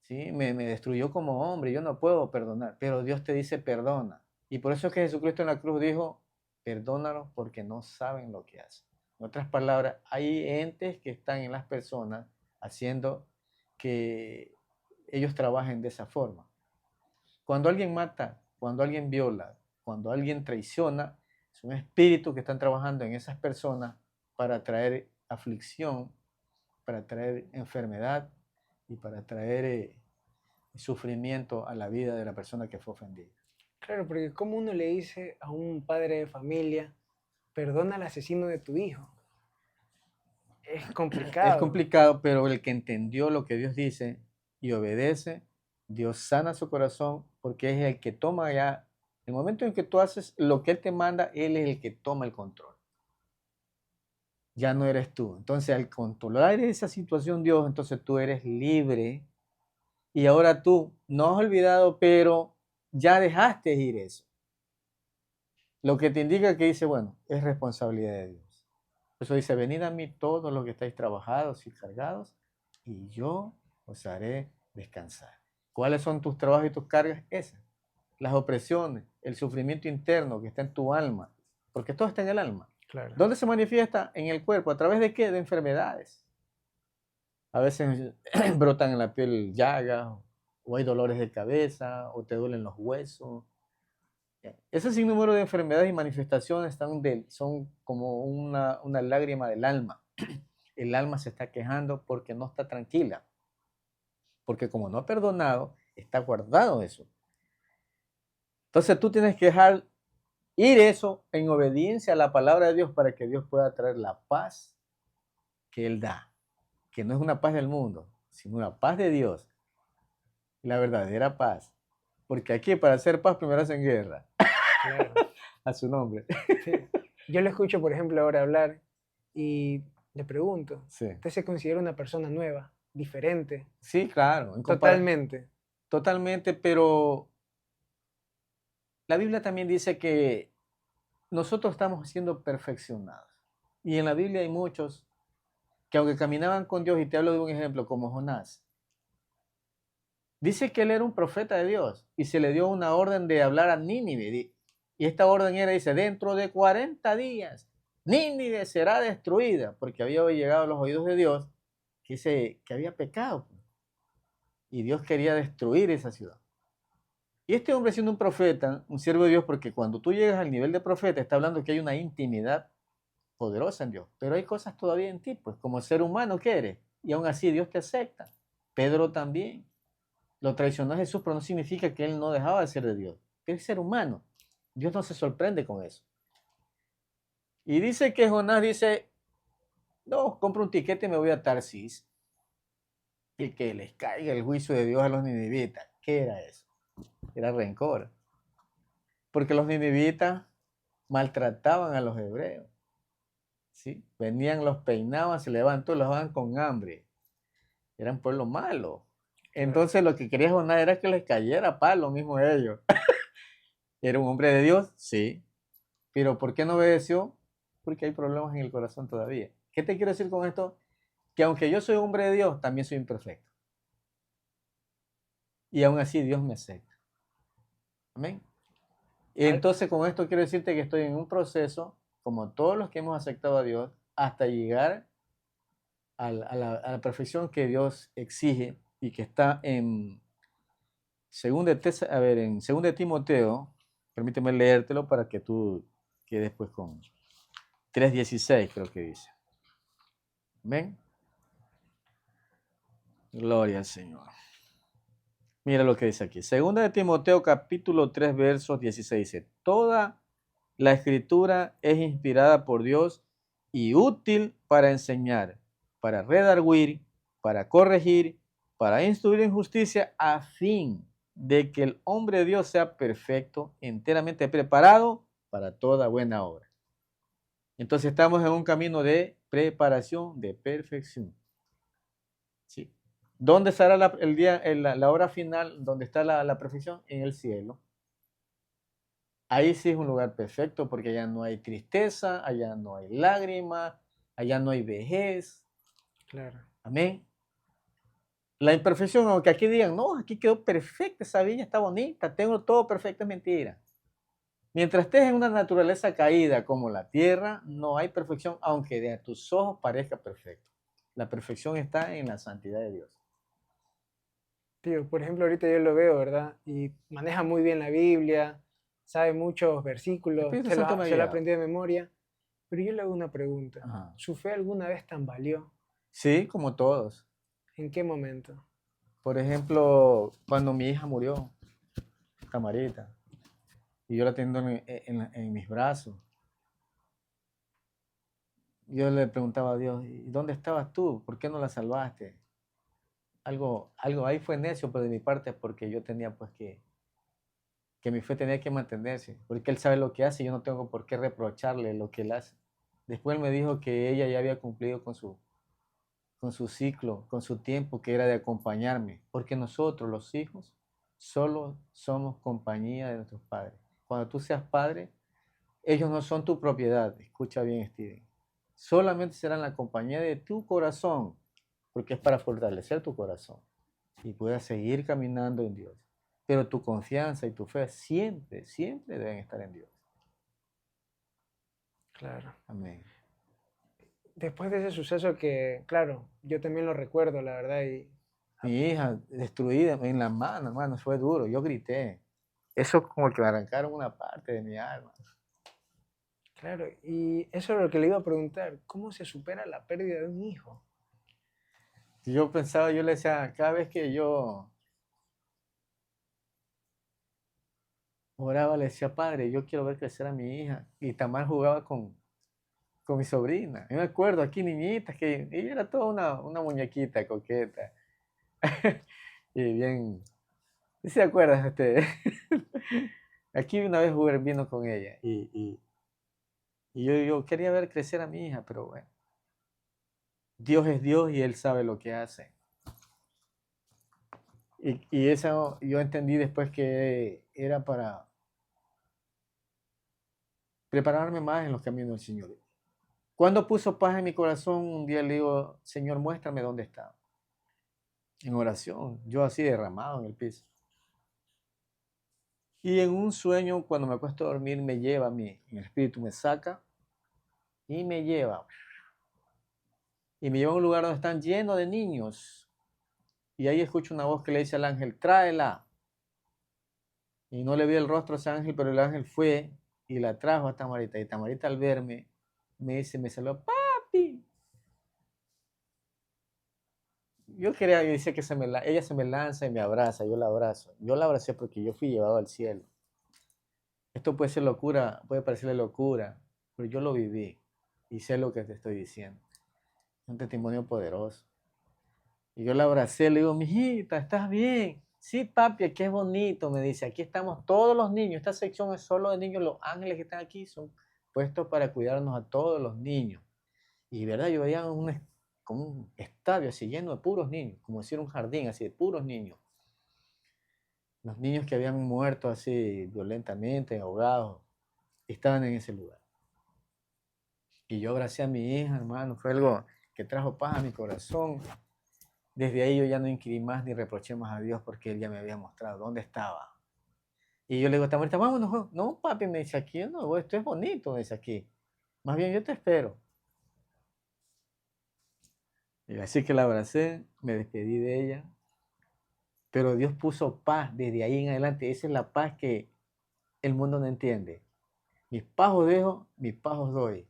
Speaker 2: ¿Sí? Me destruyó como hombre, yo no puedo perdonar. Pero Dios te dice perdona. Y por eso es que Jesucristo en la cruz dijo, perdónalos porque no saben lo que hacen. En otras palabras, hay entes que están en las personas haciendo que ellos trabajen de esa forma. Cuando alguien mata, cuando alguien viola, cuando alguien traiciona, es un espíritu que están trabajando en esas personas para traer aflicción, para traer enfermedad y para traer sufrimiento a la vida de la persona que fue ofendida.
Speaker 1: Claro, porque como uno le dice a un padre de familia, perdona al asesino de tu hijo. Es complicado.
Speaker 2: Es complicado, pero el que entendió lo que Dios dice y obedece, Dios sana su corazón porque es el que toma ya, el momento en que tú haces lo que Él te manda, Él es el que toma el control. Ya no eres tú. Entonces, al controlar esa situación, Dios, entonces tú eres libre y ahora tú no has olvidado, pero ya dejaste ir eso. Lo que te indica que dice, bueno, es responsabilidad de Dios. Por eso dice, venid a mí todos los que estáis trabajados y cargados, y yo os haré descansar. ¿Cuáles son tus trabajos y tus cargas? Esas. Las opresiones, el sufrimiento interno que está en tu alma, porque todo está en el alma.
Speaker 1: Claro.
Speaker 2: ¿Dónde se manifiesta? En el cuerpo. ¿A través de qué? De enfermedades. A veces brotan en la piel llagas, o hay dolores de cabeza, o te duelen los huesos. Ese sinnúmero de enfermedades y manifestaciones son como una lágrima del alma. El alma se está quejando porque no está tranquila. Porque como no ha perdonado, está guardado eso. Entonces tú tienes que dejar ir eso en obediencia a la palabra de Dios para que Dios pueda traer la paz que Él da. Que no es una paz del mundo, sino una paz de Dios. La verdadera paz. Porque aquí para hacer paz primero hacen guerra.
Speaker 1: Claro.
Speaker 2: A su nombre.
Speaker 1: Sí. Yo lo escucho, por ejemplo, ahora hablar y le pregunto,
Speaker 2: Sí,
Speaker 1: ¿usted se considera una persona nueva, diferente?
Speaker 2: sí, claro.
Speaker 1: Totalmente.
Speaker 2: Totalmente, pero la Biblia también dice que nosotros estamos siendo perfeccionados. Y en la Biblia hay muchos que aunque caminaban con Dios, y te hablo de un ejemplo como Jonás, dice que él era un profeta de Dios y se le dio una orden de hablar a Nínive. Y esta orden era, dice, dentro de 40 días, Nínive será destruida, porque había llegado a los oídos de Dios que había pecado. Y Dios quería destruir esa ciudad. Y este hombre siendo un profeta, un siervo de Dios, porque cuando tú llegas al nivel de profeta, está hablando que hay una intimidad poderosa en Dios, pero hay cosas todavía en ti, pues como ser humano que eres, y aún así Dios te acepta. Pedro también. Lo traicionó a Jesús, pero no significa que él no dejaba de ser de Dios. Que es ser humano. Dios no se sorprende con eso. Y dice que Jonás dice, no, compro un tiquete y me voy a Tarsis. Y que les caiga el juicio de Dios a los ninivitas. ¿Qué era eso? Era rencor. Porque los ninivitas maltrataban a los hebreos. ¿Sí? Venían, los peinaban, se levantaban, los daban con hambre. Eran pueblo malo. Entonces lo que quería Jonás era que les cayera a palo mismo a ellos. ¿Era un hombre de Dios? Sí. Pero ¿por qué no obedeció? Porque hay problemas en el corazón todavía. ¿Qué te quiero decir con esto? Que aunque yo soy hombre de Dios, también soy imperfecto. Y aún así Dios me acepta. Amén. Entonces con esto quiero decirte que estoy en un proceso, como todos los que hemos aceptado a Dios, hasta llegar a la perfección que Dios exige y que está en 2 Timoteo, permíteme leértelo para que tú quedes pues con 3:16 creo que dice. Amén. Gloria al Señor. Mira lo que dice aquí. 2 Timoteo capítulo 3 versos 16 dice, toda la escritura es inspirada por Dios y útil para enseñar, para redarguir, para corregir, para instruir en justicia, a fin de que el hombre de Dios sea perfecto, enteramente preparado para toda buena obra. Entonces estamos en un camino de preparación, de perfección. ¿Sí? ¿Dónde estará la hora final? ¿Dónde está la perfección? En el cielo. Ahí sí es un lugar perfecto porque allá no hay tristeza, allá no hay lágrimas, allá no hay vejez.
Speaker 1: Claro.
Speaker 2: Amén. La imperfección, aunque aquí digan, no, aquí quedó perfecta, esa viña está bonita, tengo todo perfecto, es mentira. Mientras estés en una naturaleza caída como la tierra, no hay perfección, aunque de a tus ojos parezca perfecto. La perfección está en la santidad de Dios.
Speaker 1: Tío, por ejemplo, ahorita yo lo veo, ¿verdad? Y maneja muy bien la Biblia, sabe muchos
Speaker 2: El
Speaker 1: versículos,
Speaker 2: Espíritu
Speaker 1: se lo,
Speaker 2: Santo me ha
Speaker 1: se lo
Speaker 2: guiado.
Speaker 1: aprendió de memoria. Pero yo le hago una pregunta.
Speaker 2: Ajá.
Speaker 1: ¿Su fe alguna vez tambaleó?
Speaker 2: Sí, como todos.
Speaker 1: ¿En qué momento?
Speaker 2: Por ejemplo, cuando mi hija murió, Tamarita, y yo la tengo en mis brazos, yo le preguntaba a Dios, ¿y dónde estabas tú? ¿Por qué no la salvaste? Algo ahí fue necio, pero de mi parte, porque yo tenía pues que mi fe tenía que mantenerse, porque Él sabe lo que hace y yo no tengo por qué reprocharle lo que Él hace. Después Él me dijo que ella ya había cumplido con su ciclo, con su tiempo, que era de acompañarme, porque nosotros, los hijos, solo somos compañía de nuestros padres. Cuando tú seas padre, ellos no son tu propiedad, escucha bien, Steven. Solamente serán la compañía de tu corazón, porque es para fortalecer tu corazón y puedas seguir caminando en Dios. Pero tu confianza y tu fe siempre, siempre deben estar en Dios.
Speaker 1: Claro.
Speaker 2: Amén.
Speaker 1: Después de ese suceso que, claro, yo también lo recuerdo, la verdad, y
Speaker 2: Mi hija destruida en las manos, hermano, fue duro. Yo grité. Eso como que me arrancaron una parte de mi alma.
Speaker 1: claro, y eso es lo que le iba a preguntar, ¿cómo se supera la pérdida de un hijo?
Speaker 2: Yo pensaba, yo le decía, cada vez que yo oraba, le decía, padre, yo quiero ver crecer a mi hija. Y Tamar jugaba con mi sobrina. Yo me acuerdo, aquí niñitas, que ella era toda una muñequita coqueta. Y bien, ¿sí se acuerdas? Aquí una vez jugué vino con ella y yo quería ver crecer a mi hija, pero bueno, Dios es Dios y Él sabe lo que hace. Y eso yo entendí después que era para prepararme más en los caminos del Señor. Cuando puso paz en mi corazón, un día le digo, Señor, muéstrame dónde está. En oración, yo así derramado en el piso. Y en un sueño, cuando me acuesto a dormir, me lleva a mí, en el espíritu me saca y me lleva. Y me lleva a un lugar donde están llenos de niños. Y ahí escucho una voz que le dice al ángel, tráela. Y no le vi el rostro a ese ángel, pero el ángel fue y la trajo a Tamarita. Y Tamarita al verme, me dice, me saludó, papi. Yo quería, y dice que ella se me lanza y me abraza, yo la abrazo. Yo la abracé porque yo fui llevado al cielo. Esto puede ser locura, puede parecerle locura, pero yo lo viví y sé lo que te estoy diciendo. Es un testimonio poderoso. Y yo la abracé, le digo, mijita, ¿estás bien? Sí, papi, aquí es bonito, me dice, aquí estamos todos los niños, esta sección es solo de niños, los ángeles que están aquí son puestos para cuidarnos a todos los niños. Y verdad, yo veía como un estadio así lleno de puros niños, como decir un jardín así de puros niños. Los niños que habían muerto así violentamente, ahogados, estaban en ese lugar. Y yo abracé a mi hija, hermano, fue algo que trajo paz a mi corazón. Desde ahí yo ya no inquirí más ni reproché más a Dios porque Él ya me había mostrado dónde estaba. Y yo le digo, Tamarita, vámonos. No, papi, me dice aquí, no, esto es bonito, me dice aquí. Más bien yo te espero. Y así que la abracé, me despedí de ella. Pero Dios puso paz desde ahí en adelante. Esa es la paz que el mundo no entiende. Mis pajos dejo, mis pajos doy.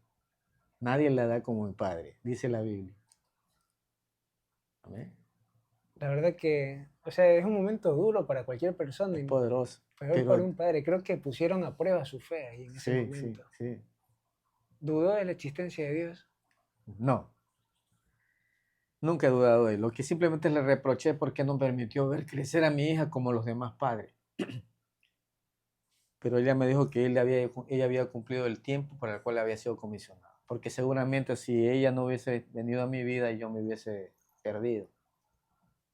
Speaker 2: Nadie la da como mi Padre, dice la Biblia. Amén.
Speaker 1: La verdad que, o sea, es un momento duro para cualquier persona
Speaker 2: Es
Speaker 1: y
Speaker 2: poderoso.
Speaker 1: peor para
Speaker 2: Pero
Speaker 1: un padre. Creo que pusieron a prueba su fe ahí en ese
Speaker 2: sí, sí,
Speaker 1: momento.
Speaker 2: sí.
Speaker 1: ¿Dudó de la existencia de Dios?
Speaker 2: No, nunca he dudado de él. Lo que simplemente le reproché porque no permitió ver crecer a mi hija como los demás padres. Pero ella me dijo que ella había cumplido el tiempo para el cual había sido comisionada. Porque seguramente si ella no hubiese venido a mi vida, yo me hubiese perdido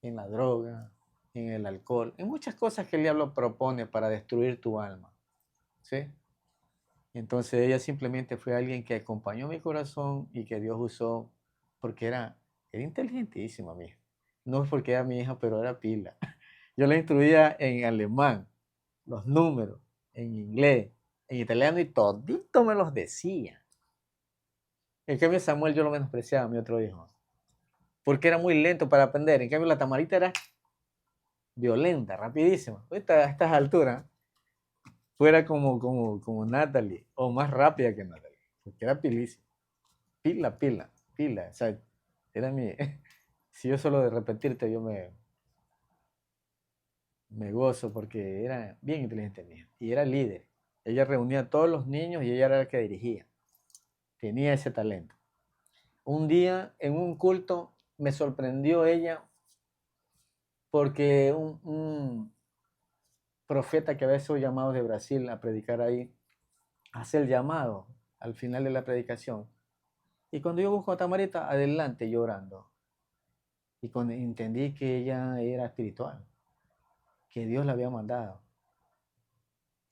Speaker 2: en la droga, en el alcohol, en muchas cosas que el diablo propone para destruir tu alma. ¿Sí? Entonces ella simplemente fue alguien que acompañó mi corazón y que Dios usó porque era inteligentísima, mi hija. No es porque era mi hija, pero era pila. Yo la instruía en alemán, los números, en inglés, en italiano y todito me los decía. En cambio Samuel yo lo menospreciaba, mi otro hijo, porque era muy lento para aprender. En cambio la Tamarita era violenta, rapidísima. Ahorita a estas alturas fuera como Natalie o más rápida que Natalie, porque era pilísima. Pila. O sea, era mi. Si yo solo de repetirte, yo me gozo porque era bien inteligente mi hija. Y era líder. Ella reunía a todos los niños y ella era la que dirigía. Tenía ese talento. Un día en un culto me sorprendió ella porque un profeta que había sido llamado de Brasil a predicar ahí, hace el llamado al final de la predicación. Y cuando yo busco a Tamarita, adelante llorando. Y cuando entendí que ella era espiritual, que Dios la había mandado.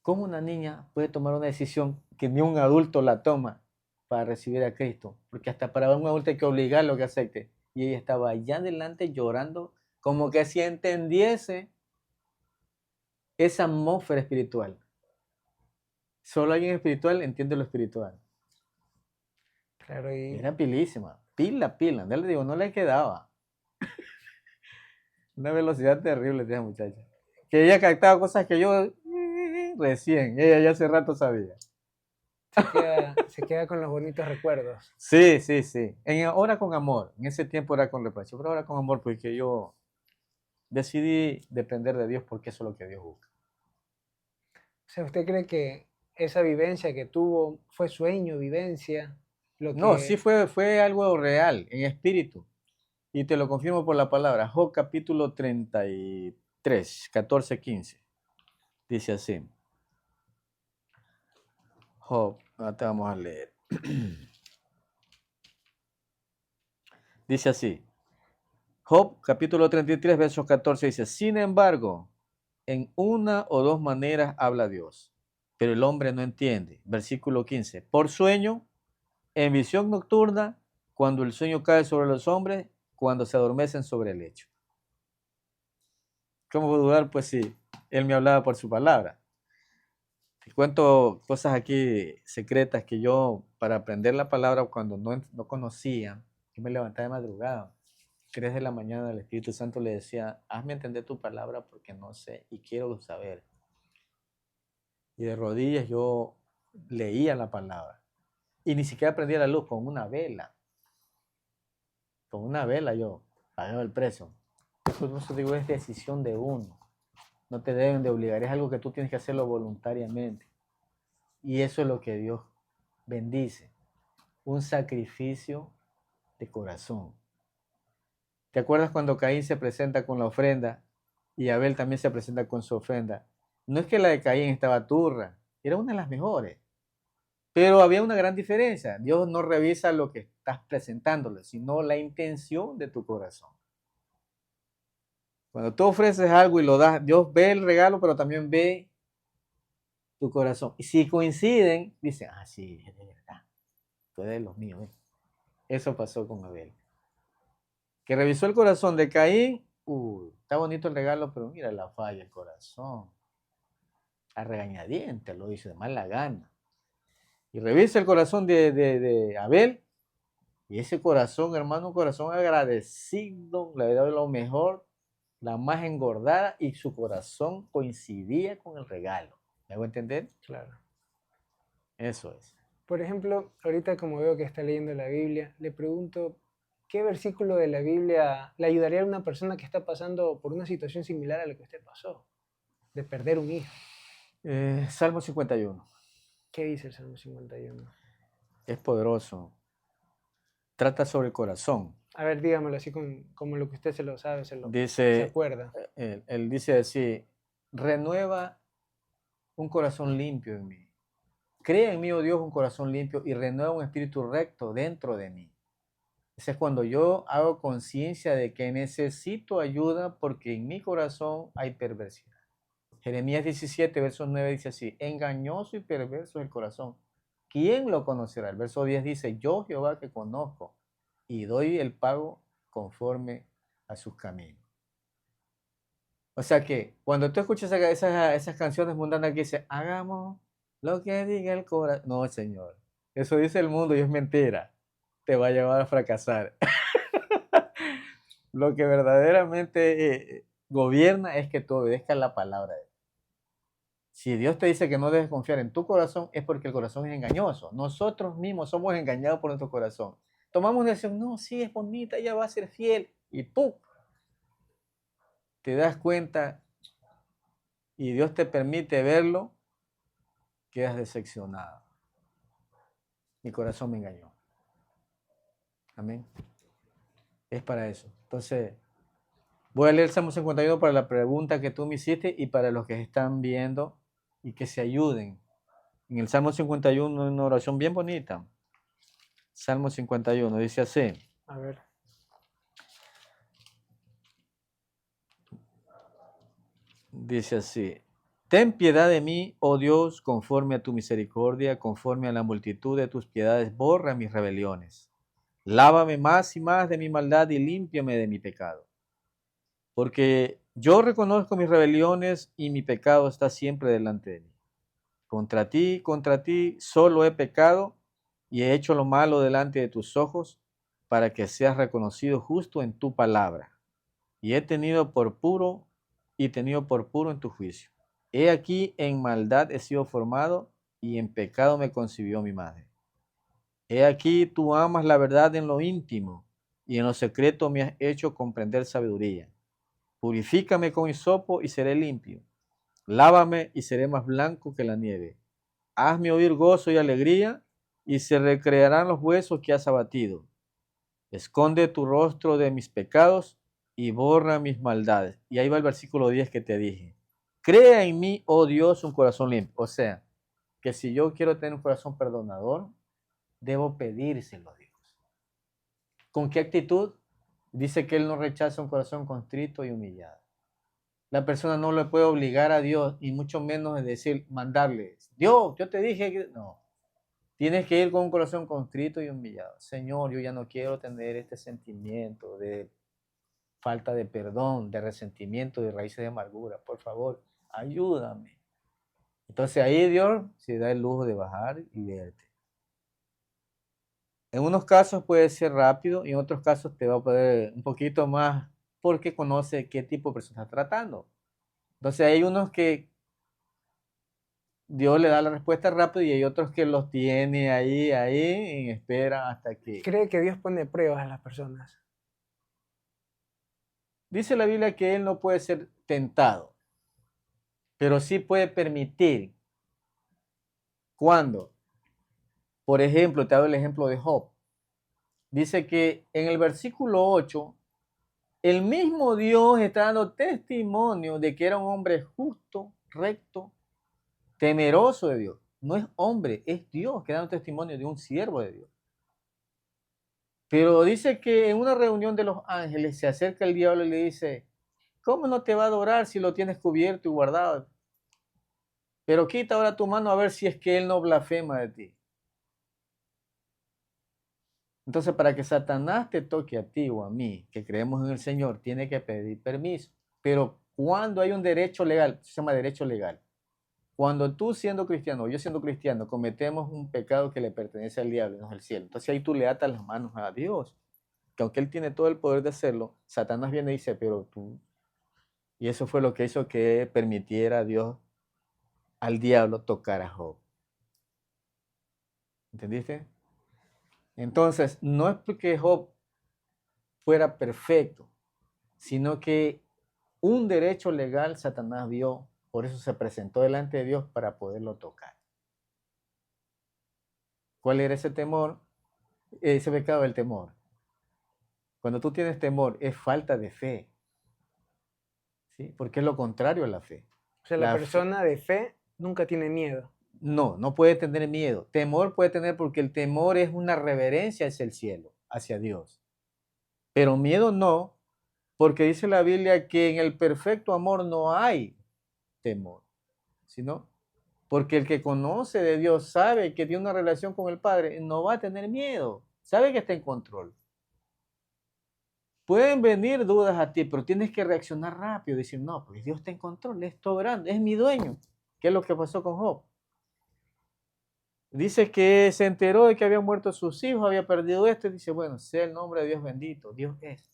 Speaker 2: ¿Cómo una niña puede tomar una decisión que ni un adulto la toma para recibir a Cristo? Porque hasta para un adulto hay que obligarlo a que acepte. Y ella estaba allá adelante llorando, como que si entendiese esa atmósfera espiritual. Solo alguien espiritual entiende lo espiritual.
Speaker 1: Claro, y
Speaker 2: Era pilísima, pila. Ya le digo, no le quedaba. Una velocidad terrible de esa muchacha. Que ella captaba cosas que yo recién, ella ya hace rato sabía.
Speaker 1: se queda con los bonitos recuerdos.
Speaker 2: Sí. Ahora con amor. En ese tiempo era con reproche, pero ahora con amor porque yo decidí depender de Dios porque eso es lo que Dios busca.
Speaker 1: O sea, ¿usted cree que esa vivencia que tuvo fue sueño, vivencia? Lo
Speaker 2: No, sí
Speaker 1: que,
Speaker 2: fue algo real, en espíritu. Y te lo confirmo por la palabra. Job capítulo 33, 14, 15. Dice así. Job, ahora vamos a leer. Dice así. Job capítulo 33, versos 14 dice, sin embargo, en una o dos maneras habla Dios, pero el hombre no entiende. Versículo 15, por sueño, en visión nocturna, cuando el sueño cae sobre los hombres, cuando se adormecen sobre el lecho. ¿Cómo puedo dudar? Pues sí, él me hablaba por su palabra. Te cuento cosas aquí secretas que yo, para aprender la palabra cuando no conocía, yo me levantaba de madrugada. 3 de la mañana el Espíritu Santo le decía, hazme entender tu palabra porque no sé y quiero saber. y de rodillas yo leía la palabra. Y ni siquiera prendía la luz con una vela. Con una vela yo pagaba el precio. Eso digo, es decisión de uno. No te deben de obligar, es algo que tú tienes que hacerlo voluntariamente. Y eso es lo que Dios bendice. Un sacrificio de corazón. ¿Te acuerdas cuando Caín se presenta con la ofrenda y Abel también se presenta con su ofrenda? No es que la de Caín estaba turra, era una de las mejores. Pero había una gran diferencia. Dios no revisa lo que estás presentándole, sino la intención de tu corazón. Cuando tú ofreces algo y lo das, Dios ve el regalo, pero también ve tu corazón. Y si coinciden, dicen, ah, sí, es de verdad. Tú eres los míos. Eso pasó con Abel. Que revisó el corazón de Caín. Está bonito el regalo, pero mira la falla, el corazón. A regañadientes lo hizo de mala gana. Y revisa el corazón de Abel. Y ese corazón, hermano, un corazón agradecido, le dado lo mejor, la más engordada, y su corazón coincidía con el regalo. ¿Me hago entender?
Speaker 1: Claro.
Speaker 2: Eso es.
Speaker 1: Por ejemplo, ahorita como veo que está leyendo la Biblia, le pregunto, ¿qué versículo de la Biblia le ayudaría a una persona que está pasando por una situación similar a lo que usted pasó, de perder un hijo?
Speaker 2: Salmo 51.
Speaker 1: ¿Qué dice el Salmo 51?
Speaker 2: Es poderoso. Trata sobre el corazón.
Speaker 1: A ver, dígamelo así como lo que usted se lo sabe, se
Speaker 2: Dice,
Speaker 1: acuerda.
Speaker 2: él dice así, renueva un corazón limpio en mí. Crea en mí, oh Dios, un corazón limpio y renueva un espíritu recto dentro de mí. Ese es cuando yo hago conciencia de que necesito ayuda porque en mi corazón hay perversidad. Jeremías 17, verso 9 dice así, engañoso y perverso es el corazón. ¿Quién lo conocerá? El verso 10 dice, yo Jehová que conozco y doy el pago conforme a sus caminos. O sea que cuando tú escuchas esas canciones mundanas que dicen, hagamos lo que diga el corazón. No, Señor, eso dice el mundo y es mentira. Te va a llevar a fracasar. Lo que verdaderamente gobierna es que tú obedezcas la palabra de Dios. Si Dios te dice que no debes confiar en tu corazón, es porque el corazón es engañoso. Nosotros mismos somos engañados por nuestro corazón. Tomamos una decisión, no, sí, es bonita, ella va a ser fiel. Y tú te das cuenta y Dios te permite verlo, quedas decepcionado. Mi corazón me engañó. Amén. Es para eso. Entonces, voy a leer el Salmo 51 para la pregunta que tú me hiciste y para los que están viendo y que se ayuden. En el Salmo 51 una oración bien bonita. Salmo 51 dice así.
Speaker 1: A ver.
Speaker 2: Dice así. Ten piedad de mí, oh Dios, conforme a tu misericordia, conforme a la multitud de tus piedades, borra mis rebeliones. Lávame más y más de mi maldad y límpiame de mi pecado. Porque yo reconozco mis rebeliones y mi pecado está siempre delante de mí. Contra ti, solo he pecado y he hecho lo malo delante de tus ojos para que seas reconocido justo en tu palabra. Y he tenido por puro en tu juicio. He aquí en maldad he sido formado y en pecado me concibió mi madre. He aquí tú amas la verdad en lo íntimo y en lo secreto me has hecho comprender sabiduría. Purifícame con hisopo y seré limpio. Lávame y seré más blanco que la nieve. Hazme oír gozo y alegría y se recrearán los huesos que has abatido. Esconde tu rostro de mis pecados y borra mis maldades. Y ahí va el versículo 10 que te dije. Crea en mí, oh Dios, un corazón limpio. O sea, que si yo quiero tener un corazón perdonador, debo pedírselo a Dios. ¿Con qué actitud? Dice que Él no rechaza un corazón contrito y humillado. La persona no le puede obligar a Dios y mucho menos decir, mandarle, Dios, yo te dije que... No, tienes que ir con un corazón contrito y humillado. Señor, yo ya no quiero tener este sentimiento de falta de perdón, de resentimiento, de raíces de amargura. Por favor, ayúdame. Entonces ahí Dios se da el lujo de bajar y verte. En unos casos puede ser rápido y en otros casos te va a poder un poquito más porque conoce qué tipo de persona está tratando. Entonces hay unos que Dios le da la respuesta rápido y hay otros que los tiene ahí, en espera hasta que...
Speaker 1: ¿Cree que Dios pone pruebas a las personas?
Speaker 2: Dice la Biblia que Él no puede ser tentado, pero sí puede permitir. ¿Cuándo? Por ejemplo, te hago el ejemplo de Job. Dice que en el versículo 8, el mismo Dios está dando testimonio de que era un hombre justo, recto, temeroso de Dios. No es hombre, es Dios que da un testimonio de un siervo de Dios. Pero dice que en una reunión de los ángeles se acerca el diablo y le dice, ¿cómo no te va a adorar si lo tienes cubierto y guardado? Pero quita ahora tu mano a ver si es que él no blasfema de ti. Entonces, para que Satanás te toque a ti o a mí, que creemos en el Señor, tiene que pedir permiso. Pero cuando hay un derecho legal, se llama derecho legal. Cuando tú siendo cristiano o yo siendo cristiano cometemos un pecado que le pertenece al diablo, no es el cielo. Entonces ahí tú le atas las manos a Dios. Que aunque Él tiene todo el poder de hacerlo, Satanás viene y dice, pero tú... Y eso fue lo que hizo que permitiera a Dios, al diablo, tocar a Job. ¿Entendiste? Entonces, no es porque Job fuera perfecto, sino que un derecho legal Satanás vio, por eso se presentó delante de Dios para poderlo tocar. ¿Cuál era ese temor? Ese pecado del temor. Cuando tú tienes temor, es falta de fe, ¿sí? Porque es lo contrario a la fe.
Speaker 1: O sea, la persona de fe nunca tiene miedo.
Speaker 2: No puede tener miedo. Temor puede tener porque el temor es una reverencia hacia el cielo, hacia Dios. Pero miedo no, porque dice la Biblia que en el perfecto amor no hay temor, sino porque el que conoce de Dios sabe que tiene una relación con el Padre, no va a tener miedo, sabe que está en control. Pueden venir dudas a ti, pero tienes que reaccionar rápido, decir, no, pues Dios está en control, es todo grande, es mi dueño. ¿Qué es lo que pasó con Job? Dice que se enteró de que habían muerto sus hijos, había perdido esto, y dice, bueno, sea el nombre de Dios bendito, Dios es.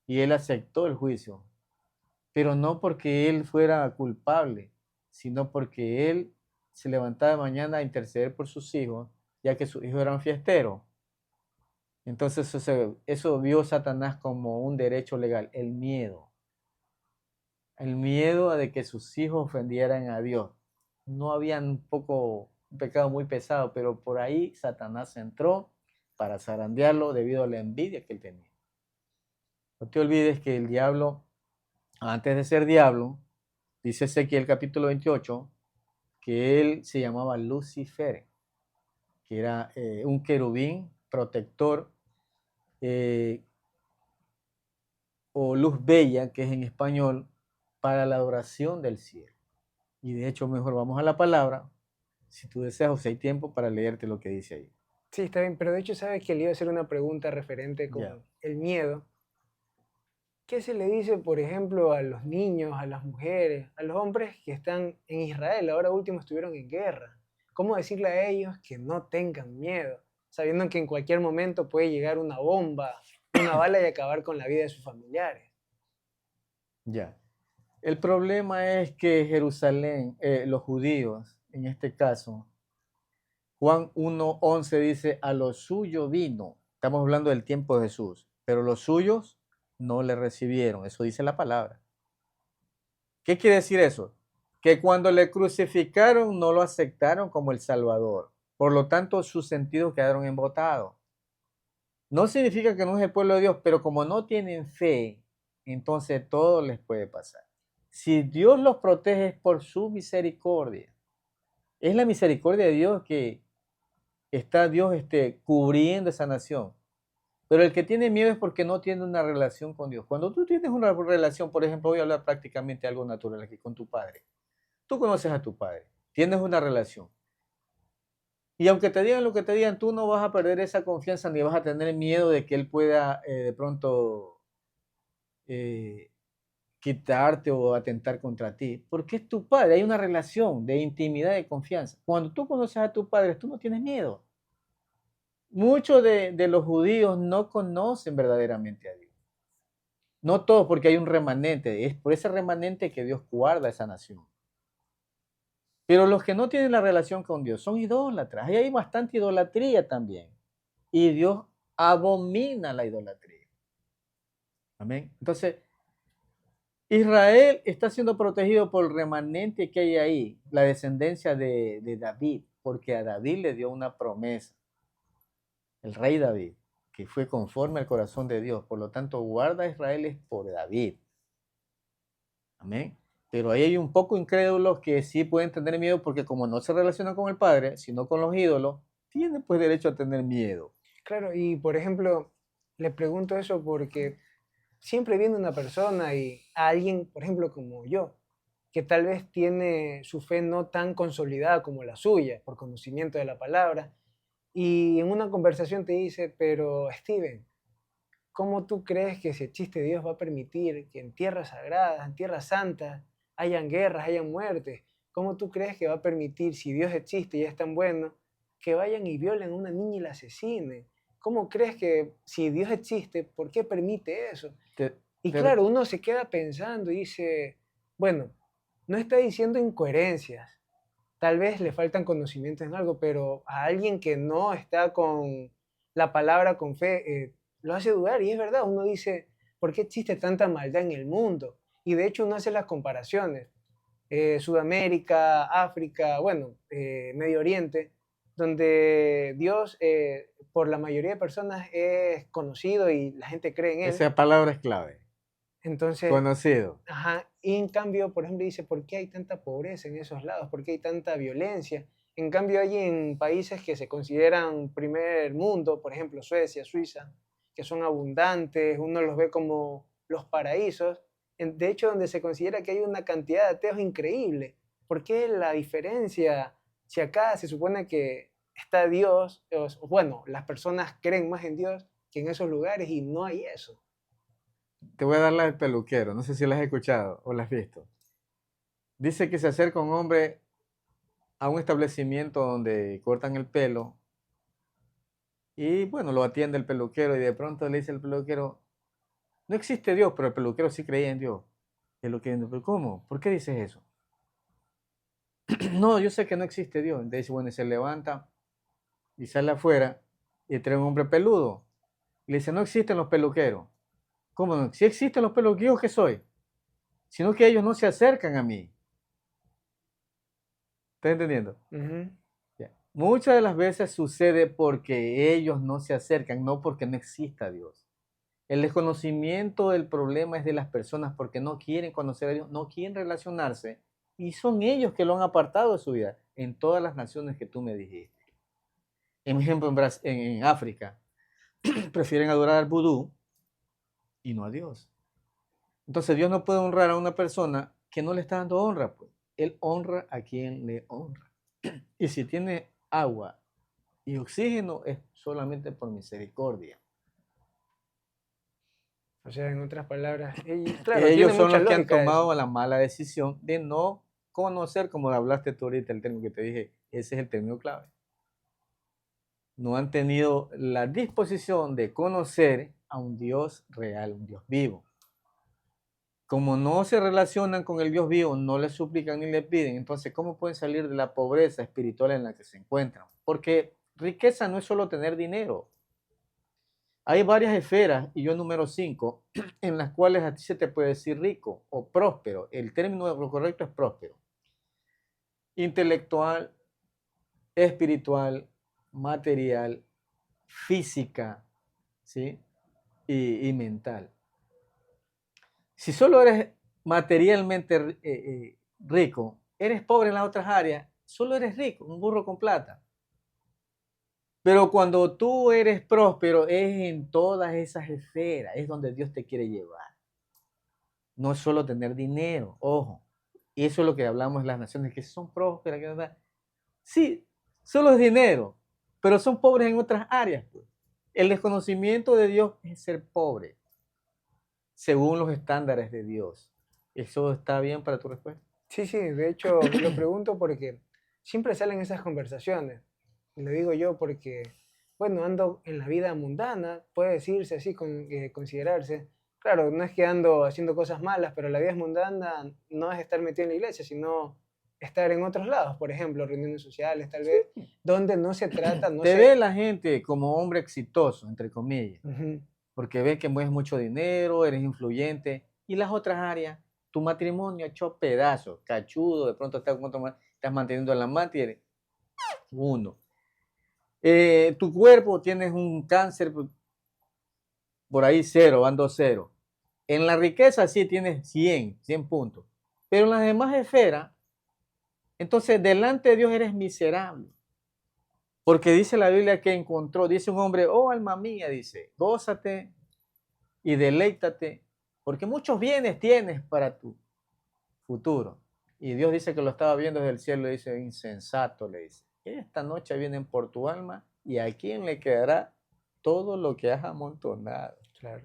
Speaker 2: Y él aceptó el juicio, pero no porque él fuera culpable, sino porque él se levantaba de mañana a interceder por sus hijos, ya que sus hijos eran fiesteros. Entonces eso vio Satanás como un derecho legal, el miedo. El miedo a de que sus hijos ofendieran a Dios. No había un pecado muy pesado, pero por ahí Satanás entró para zarandearlo debido a la envidia que él tenía. No te olvides que el diablo, antes de ser diablo, dice Ezequiel capítulo 28, que él se llamaba Lucifer, que era un querubín protector, o luz bella, que es en español, para la adoración del cielo. Y de hecho, mejor vamos a la palabra, si tú deseas o si hay tiempo para leerte lo que dice ahí.
Speaker 1: Sí, está bien, pero de hecho sabes que le iba a hacer una pregunta referente con
Speaker 2: Ya.
Speaker 1: el miedo. ¿Qué se le dice, por ejemplo, a los niños, a las mujeres, a los hombres que están en Israel, ahora último estuvieron en guerra? ¿Cómo decirle a ellos que no tengan miedo, sabiendo que en cualquier momento puede llegar una bomba, una bala y acabar con la vida de sus familiares?
Speaker 2: Ya. El problema es que Jerusalén, los judíos, en este caso, Juan 1:11 dice, a lo suyo vino. Estamos hablando del tiempo de Jesús, pero los suyos no le recibieron. Eso dice la palabra. ¿Qué quiere decir eso? Que cuando le crucificaron no lo aceptaron como el Salvador. Por lo tanto, sus sentidos quedaron embotados. No significa que no es el pueblo de Dios, pero como no tienen fe, entonces todo les puede pasar. Si Dios los protege es por su misericordia. Es la misericordia de Dios que está Dios cubriendo esa nación. Pero el que tiene miedo es porque no tiene una relación con Dios. Cuando tú tienes una relación, por ejemplo, voy a hablar prácticamente algo natural aquí con tu padre. Tú conoces a tu padre, tienes una relación. Y aunque te digan lo que te digan, tú no vas a perder esa confianza ni vas a tener miedo de que él pueda de pronto quitarte o atentar contra ti. Porque es tu padre, hay una relación de intimidad y de confianza. Cuando tú conoces a tu padre, tú no tienes miedo. Muchos de los judíos no conocen verdaderamente a Dios. No todos, porque hay un remanente. Es por ese remanente que Dios guarda esa nación. Pero los que no tienen la relación con Dios son idólatras. Ahí hay bastante idolatría también. Y Dios abomina la idolatría. Amén. Entonces, Israel está siendo protegido por el remanente que hay ahí, la descendencia de David, porque a David le dio una promesa, el rey David, que fue conforme al corazón de Dios. Por lo tanto, guarda a Israel es por David. Amén. Pero ahí hay un poco incrédulos que sí pueden tener miedo porque como no se relacionan con el Padre, sino con los ídolos, tienen pues derecho a tener miedo.
Speaker 1: Claro, y por ejemplo, le pregunto eso porque siempre viene una persona y a alguien, por ejemplo, como yo, que tal vez tiene su fe no tan consolidada como la suya, por conocimiento de la palabra, y en una conversación te dice, pero Steven, ¿cómo tú crees que si existe Dios va a permitir que en tierras sagradas, en tierras santas, hayan guerras, hayan muertes? ¿Cómo tú crees que va a permitir, si Dios existe y es tan bueno, que vayan y violen a una niña y la asesinen? ¿Cómo crees que si Dios existe, por qué permite eso?
Speaker 2: Te-
Speaker 1: Y
Speaker 2: te-
Speaker 1: claro, uno se queda pensando y dice, bueno, no está diciendo incoherencias, tal vez le faltan conocimientos en algo, pero a alguien que no está con la palabra, con fe, lo hace dudar. Y es verdad, uno dice, ¿por qué existe tanta maldad en el mundo? Y de hecho uno hace las comparaciones. Sudamérica, África, bueno, Medio Oriente, donde Dios por la mayoría de personas es conocido y la gente cree en Él.
Speaker 2: esa palabra es clave.
Speaker 1: Entonces,
Speaker 2: Conocido.
Speaker 1: ajá, y en cambio, por ejemplo, dice, ¿por qué hay tanta pobreza en esos lados? ¿Por qué hay tanta violencia? En cambio, hay en países que se consideran primer mundo, por ejemplo, Suecia, Suiza, que son abundantes, uno los ve como los paraísos. De hecho, donde se considera que hay una cantidad de ateos increíble. ¿Por qué la diferencia? Si acá se supone que está Dios, bueno, las personas creen más en Dios que en esos lugares y no hay eso.
Speaker 2: Te voy a dar la del peluquero. No sé si la has escuchado o la has visto. Dice que se acerca un hombre a un establecimiento donde cortan el pelo y bueno, lo atiende el peluquero y de pronto le dice el peluquero, no existe Dios, pero el peluquero sí creía en Dios. Y el peluquero, ¿pero cómo? ¿Por qué dices eso? No, yo sé que no existe Dios. Entonces, bueno, y se levanta y sale afuera y trae un hombre peludo. Y le dice, no existen los peluqueros. ¿Cómo no? Si existen los peluqueros, ¿qué soy? Sino que ellos no se acercan a mí. ¿Estás entendiendo?
Speaker 1: Ujú.
Speaker 2: Ya. Muchas de las veces sucede porque ellos no se acercan, no porque no exista Dios. El desconocimiento del problema es de las personas porque no quieren conocer a Dios, no quieren relacionarse y son ellos que lo han apartado de su vida en todas las naciones que tú me dijiste. En ejemplo, en África prefieren adorar al vudú y no a Dios. Entonces Dios no puede honrar a una persona que no le está dando honra, pues. Él honra a quien le honra. Y si tiene agua y oxígeno es solamente por misericordia.
Speaker 1: O sea, en otras palabras, y claro, tiene
Speaker 2: Ellos son
Speaker 1: mucha
Speaker 2: los que han
Speaker 1: lógica eso.
Speaker 2: tomado la mala decisión de no conocer, como hablaste tú ahorita, el término que te dije, ese es el término clave. No han tenido la disposición de conocer a un Dios real, un Dios vivo. Como no se relacionan con el Dios vivo, no le suplican ni le piden, entonces, ¿cómo pueden salir de la pobreza espiritual en la que se encuentran? Porque riqueza no es solo tener dinero. Hay varias esferas, y yo número 5, en las cuales a ti se te puede decir rico o próspero. El término correcto es próspero. Intelectual, espiritual, material, física, ¿sí? Y mental. Si solo eres materialmente rico, eres pobre en las otras áreas, solo eres rico, un burro con plata. Pero cuando tú eres próspero, es en todas esas esferas, es donde Dios te quiere llevar. No es solo tener dinero, ojo. Y eso es lo que hablamos de las naciones que son prósperas. Sí, solo es dinero, pero son pobres en otras áreas, pues. El desconocimiento de Dios es ser pobre, según los estándares de Dios. ¿Eso está bien para tu respuesta?
Speaker 1: Sí, sí, de hecho lo pregunto porque siempre salen esas conversaciones. Lo digo yo porque, bueno, ando en la vida mundana, puede decirse así, considerarse. Claro, no es que ando haciendo cosas malas, pero la vida es mundana, no es estar metido en la iglesia, sino estar en otros lados, por ejemplo, reuniones sociales, tal vez, donde no se trata, no
Speaker 2: Te
Speaker 1: se...
Speaker 2: ve la gente como hombre exitoso, entre comillas,
Speaker 1: Ujú,
Speaker 2: porque ve que mueves mucho dinero, eres influyente, y las otras áreas, tu matrimonio hecho pedazos, cachudo, de pronto estás, con otro estás manteniendo a la amante y eres uno. Tu cuerpo, tienes un cáncer por ahí cero, ando cero. En la riqueza sí tienes 100 puntos, pero en las demás esferas, entonces delante de Dios eres miserable. Porque dice la Biblia que encontró, dice un hombre, oh alma mía, dice, gózate y deleítate, porque muchos bienes tienes para tu futuro. Y Dios dice que lo estaba viendo desde el cielo, y dice, insensato, le dice, esta noche vienen por tu alma y a quién le quedará todo lo que has amontonado.
Speaker 1: claro,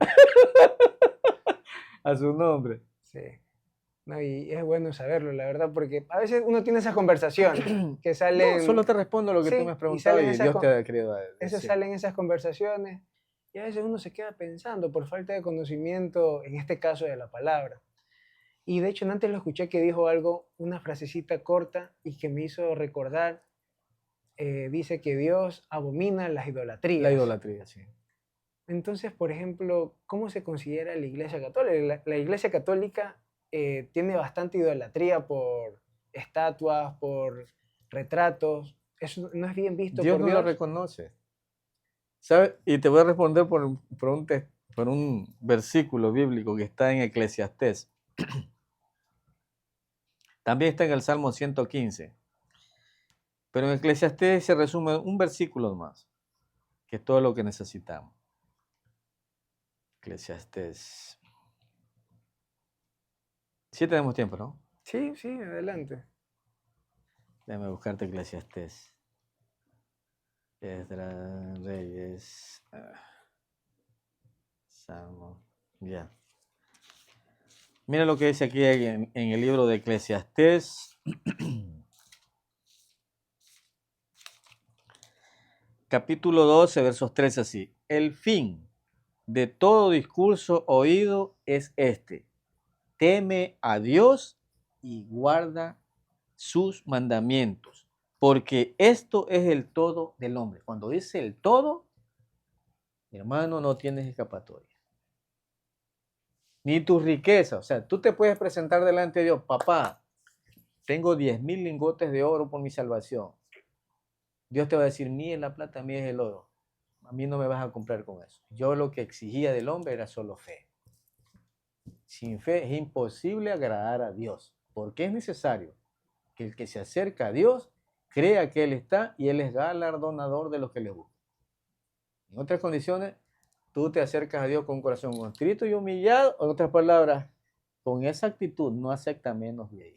Speaker 2: A su nombre.
Speaker 1: sí. No, y es bueno saberlo, la verdad, porque a veces uno tiene esas conversaciones que
Speaker 2: No,
Speaker 1: salen,
Speaker 2: solo te respondo lo que tú me
Speaker 1: sí,
Speaker 2: has
Speaker 1: y
Speaker 2: preguntado
Speaker 1: salen
Speaker 2: y
Speaker 1: esas,
Speaker 2: Dios te ha querido
Speaker 1: esas
Speaker 2: decir.
Speaker 1: salen esas conversaciones y a veces uno se queda pensando por falta de conocimiento, en este caso de la palabra. Y de hecho, antes lo escuché que dijo algo, una frasecita corta y que me hizo recordar, dice que Dios abomina las
Speaker 2: La
Speaker 1: idolatrías.
Speaker 2: idolatría, sí.
Speaker 1: Entonces, por ejemplo, ¿cómo se considera la Iglesia Católica? La Iglesia Católica tiene bastante idolatría por estatuas, por retratos. Eso no es bien visto
Speaker 2: Dios
Speaker 1: por
Speaker 2: no lo
Speaker 1: Dios.
Speaker 2: reconoce. ¿Sabes? Y te voy a responder por un versículo bíblico que está en Eclesiastés. También está en el Salmo 115. Pero en Eclesiastés se resume un versículo más, que es todo lo que necesitamos. Eclesiastés. Sí tenemos tiempo, ¿no?
Speaker 1: Sí, sí, adelante.
Speaker 2: Déjame buscarte Eclesiastés. Esdras, Reyes, Salmo. Ya. Mira lo que dice aquí en el libro de Eclesiastés. Capítulo 12, versos 13 así. El fin de todo discurso oído es este: teme a Dios y guarda sus mandamientos, porque esto es el todo del hombre. Cuando dice el todo, hermano, no tienes escapatoria. Ni tu riqueza. O sea, tú te puedes presentar delante de Dios, papá, tengo 10,000 lingotes de oro por mi salvación. Dios te va a decir, mí es la plata, mí es el oro. A mí no me vas a comprar con eso. Yo lo que exigía del hombre era solo fe. Sin fe es imposible agradar a Dios, porque es necesario que el que se acerca a Dios crea que Él está y Él es galardonador de los que le buscan. En otras condiciones, tú te acercas a Dios con un corazón contrito y humillado, en otras palabras, con esa actitud no acepta menos de ahí.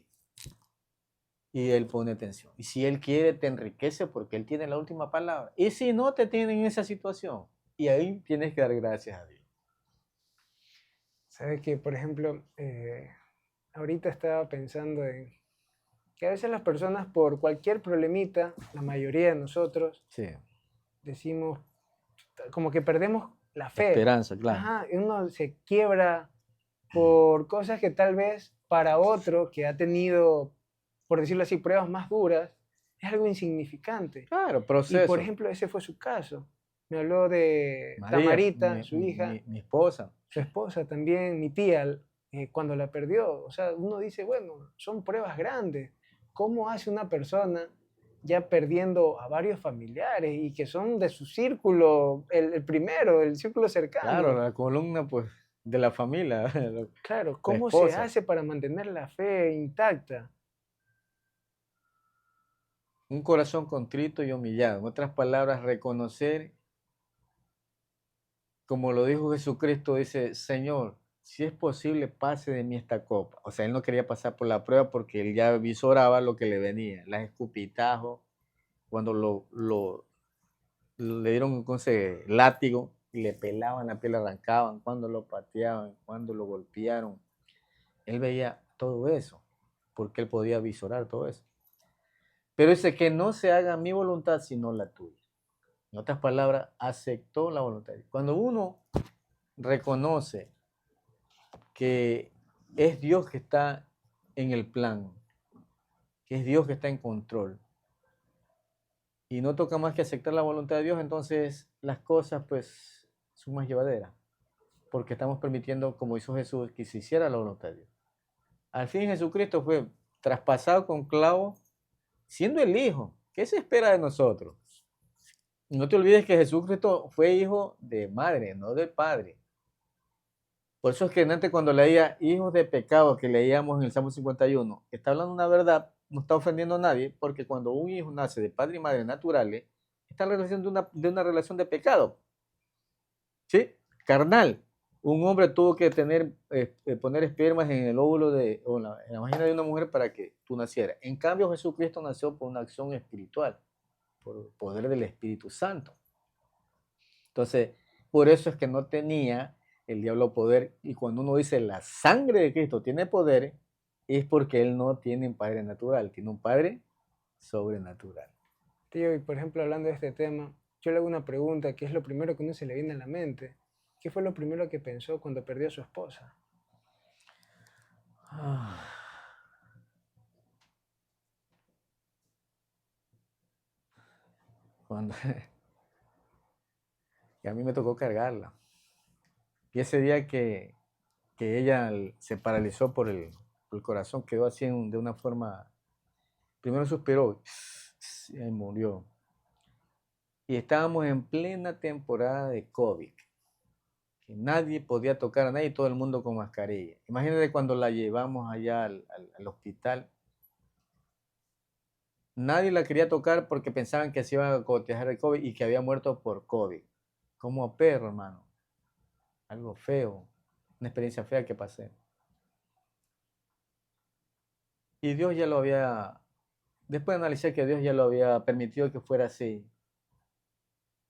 Speaker 2: Y Él pone atención. Y si Él quiere, te enriquece porque Él tiene la última palabra. Y si no te tiene en esa situación, y ahí tienes que dar gracias a Dios.
Speaker 1: Sabes que, por ejemplo, ahorita estaba pensando en que a veces las personas por cualquier problemita, la mayoría de nosotros,
Speaker 2: Sí,
Speaker 1: decimos, como que perdemos la fe.
Speaker 2: esperanza, claro.
Speaker 1: Ajá, y uno se quiebra por cosas que tal vez para otro que ha tenido, por decirlo así, pruebas más duras, es algo insignificante.
Speaker 2: Claro,
Speaker 1: Y por
Speaker 2: proceso.
Speaker 1: ejemplo, ese fue su caso. Me habló de
Speaker 2: María,
Speaker 1: Tamarita, su hija,
Speaker 2: mi esposa.
Speaker 1: su esposa también, mi tía, cuando la perdió. O sea, uno dice, bueno, son pruebas grandes. ¿Cómo hace una persona ya perdiendo a varios familiares y que son de su círculo, el primero, el círculo cercano?
Speaker 2: Claro, la columna pues de la familia,
Speaker 1: Claro,
Speaker 2: la
Speaker 1: ¿cómo se
Speaker 2: esposa.
Speaker 1: hace para mantener la fe intacta?
Speaker 2: Un corazón contrito y humillado. En otras palabras, reconocer, como lo dijo Jesucristo, dice, Señor, si es posible, pase de mí esta copa. O sea, él no quería pasar por la prueba porque él ya visoraba lo que le venía, las escupitajos, cuando le dieron con ese látigo y le pelaban la piel, arrancaban, cuando lo pateaban, cuando lo golpearon. Él veía todo eso, porque él podía visorar todo eso. Pero dice que no se haga mi voluntad sino la tuya. En otras palabras, aceptó la voluntad. Cuando uno reconoce que es Dios que está en el plan, que es Dios que está en control, y no toca más que aceptar la voluntad de Dios, entonces las cosas pues son más llevaderas, porque estamos permitiendo, como hizo Jesús, que se hiciera la voluntad de Dios. Al fin Jesucristo fue traspasado con clavo, siendo el Hijo. ¿Qué se espera de nosotros? No te olvides que Jesucristo fue hijo de madre, no de padre. Por eso es que antes cuando leía hijos de pecado, que leíamos en el Salmo 51, está hablando una verdad, no está ofendiendo a nadie, porque cuando un hijo nace de padre y madre naturales, está en relación de una relación de pecado, ¿sí? Carnal. Un hombre tuvo que poner espermas en el óvulo o en la vagina de una mujer para que tú nacieras. En cambio, Jesucristo nació por una acción espiritual, por el poder del Espíritu Santo. Entonces, por eso es que no tenía el diablo poder. Y cuando uno dice la sangre de Cristo tiene poder, es porque él no tiene un padre natural, tiene un padre sobrenatural.
Speaker 1: Tío, y por ejemplo, hablando de este tema, yo le hago una pregunta, ¿qué es lo primero que a uno se le viene a la mente? ¿Qué fue lo primero que pensó cuando perdió a su esposa?
Speaker 2: Cuando y a mí me tocó cargarla. Y ese día que ella se paralizó por el corazón, quedó así de una forma, primero suspiró y murió. Y estábamos en plena temporada de COVID, que nadie podía tocar a nadie, todo el mundo con mascarilla. Imagínate cuando la llevamos allá al hospital, nadie la quería tocar porque pensaban que se iba a contagiar el COVID y que había muerto por COVID. Como perro, hermano. Algo feo, una experiencia fea que pasé. Y Dios ya lo había, después de analizar que Dios ya lo había permitido que fuera así,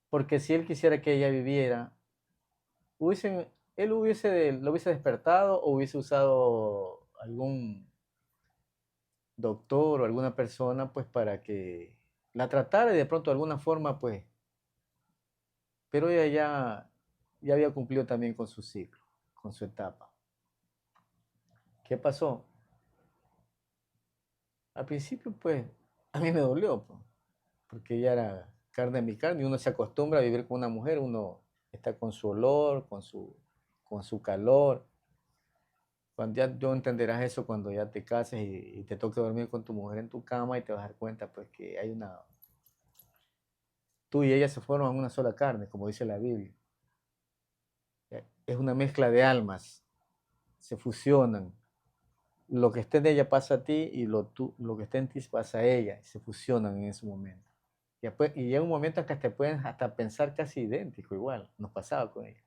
Speaker 2: porque si Él quisiera que ella viviera, él lo hubiese despertado o hubiese usado algún doctor o alguna persona pues para que la tratara y de pronto de alguna forma pues, pero ella ya había cumplido también con su ciclo, con su etapa. ¿Qué pasó? Al principio pues a mí me dolió, pues, porque ella era carne de mi carne y uno se acostumbra a vivir con una mujer, uno está con su olor, con su calor. Cuando ya tú entenderás eso cuando ya te cases y te toque dormir con tu mujer en tu cama y te vas a dar cuenta pues que tú y ella se forman una sola carne, como dice la Biblia. Es una mezcla de almas, se fusionan. Lo que esté en ella pasa a ti y lo que esté en ti pasa a ella, y se fusionan en ese momento. Y llega un momento en que te pueden hasta pensar casi idéntico, igual, nos pasaba con ella.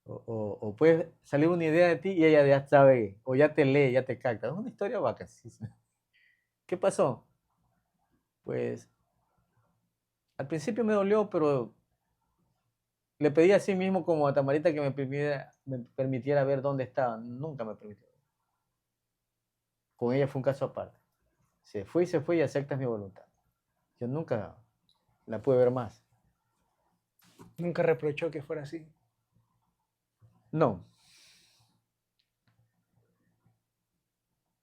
Speaker 2: O puede salir una idea de ti y ella ya sabe, o ya te lee, ya te capta. Es una historia bacana. ¿Qué pasó? Pues al principio me dolió, pero le pedí a sí mismo como a Tamarita que me permitiera ver dónde estaba. Nunca me permitió. Con ella fue un caso aparte. Se fue y aceptas mi voluntad. Yo nunca la pude ver más.
Speaker 1: Nunca reprochó que fuera así.
Speaker 2: No,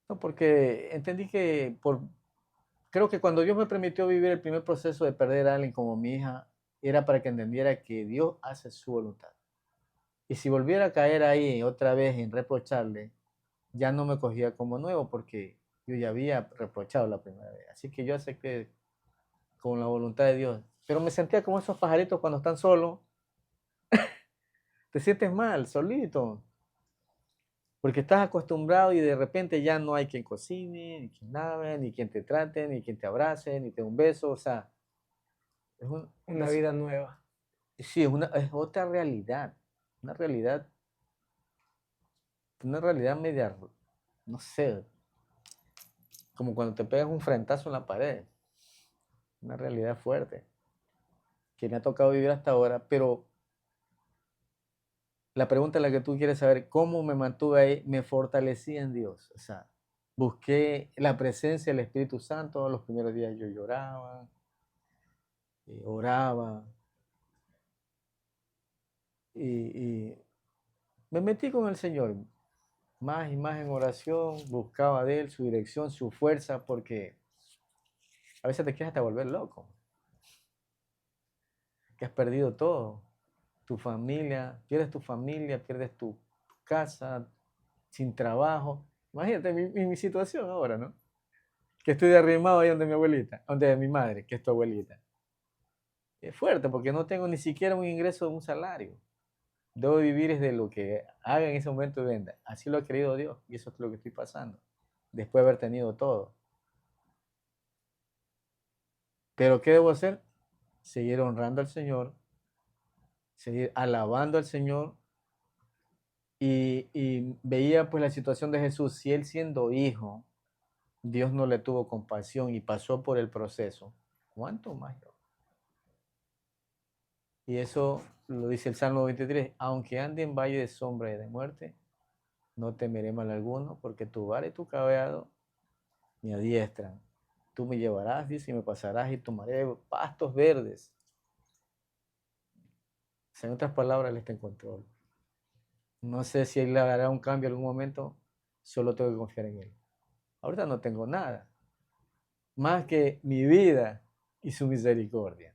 Speaker 2: no, porque entendí que creo que cuando Dios me permitió vivir el primer proceso de perder a alguien como mi hija, era para que entendiera que Dios hace su voluntad. Y si volviera a caer ahí otra vez en reprocharle, ya no me cogía como nuevo porque yo ya había reprochado la primera vez. Así que yo acepté con la voluntad de Dios. Pero me sentía como esos pajaritos cuando están solos. Te sientes mal, solito. Porque estás acostumbrado y de repente ya no hay quien cocine, ni quien lave, ni quien te trate, ni quien te abrace, ni te dé un beso. O sea, es
Speaker 1: Una vida nueva.
Speaker 2: sí, es otra realidad. Una realidad, una realidad media, no sé, como cuando te pegas un frentazo en la pared. Una realidad fuerte que me ha tocado vivir hasta ahora, pero la pregunta es la que tú quieres saber, ¿cómo me mantuve ahí? Me fortalecí en Dios. O sea, busqué la presencia del Espíritu Santo. Los primeros días yo lloraba, oraba y me metí con el Señor. más y más en oración, buscaba de Él su dirección, su fuerza, porque a veces te quieres hasta volver loco, que has perdido todo, tu familia, pierdes tu casa, sin trabajo. Imagínate mi situación ahora, ¿no? Que estoy arrimado ahí donde mi abuelita, donde mi madre, que es tu abuelita. Es fuerte porque no tengo ni siquiera un ingreso de un salario. Debo vivir es de lo que haga en ese momento de venda. Así lo ha querido Dios y eso es lo que estoy pasando, después de haber tenido todo. Pero ¿qué debo hacer? Seguir honrando al Señor, seguir alabando al Señor y veía pues la situación de Jesús. Si Él siendo hijo, Dios no le tuvo compasión y pasó por el proceso, ¿cuánto más yo? Y eso lo dice el Salmo 23, aunque ande en valle de sombra y de muerte, no temeré mal alguno, porque tu vara y tu callado me adiestran. Tú me llevarás, dice, y me pasarás y tomaré pastos verdes. O sea, en otras palabras, Él está en control. No sé si Él le hará un cambio en algún momento, solo tengo que confiar en Él. Ahorita no tengo nada, más que mi vida y su misericordia.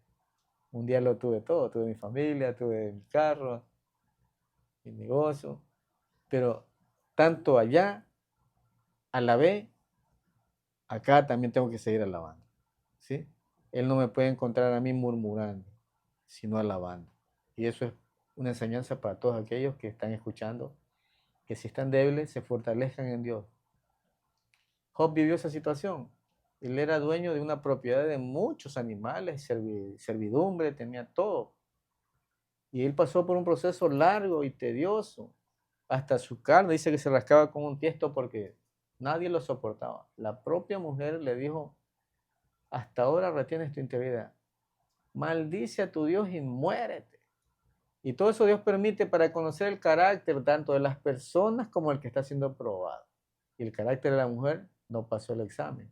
Speaker 2: Un día lo tuve todo, tuve mi familia, tuve mi carro, mi negocio, pero tanto allá, alabé, acá también tengo que seguir alabando, ¿sí? Él no me puede encontrar a mí murmurando, sino alabando. Y eso es una enseñanza para todos aquellos que están escuchando, que si están débiles, se fortalezcan en Dios. Job vivió esa situación. Él era dueño de una propiedad de muchos animales, servidumbre, tenía todo. Y él pasó por un proceso largo y tedioso. Hasta su carne dice que se rascaba con un tiesto porque nadie lo soportaba. La propia mujer le dijo, hasta ahora retienes tu integridad. Maldice a tu Dios y muérete. Y todo eso Dios permite para conocer el carácter tanto de las personas como el que está siendo probado. Y el carácter de la mujer no pasó el examen.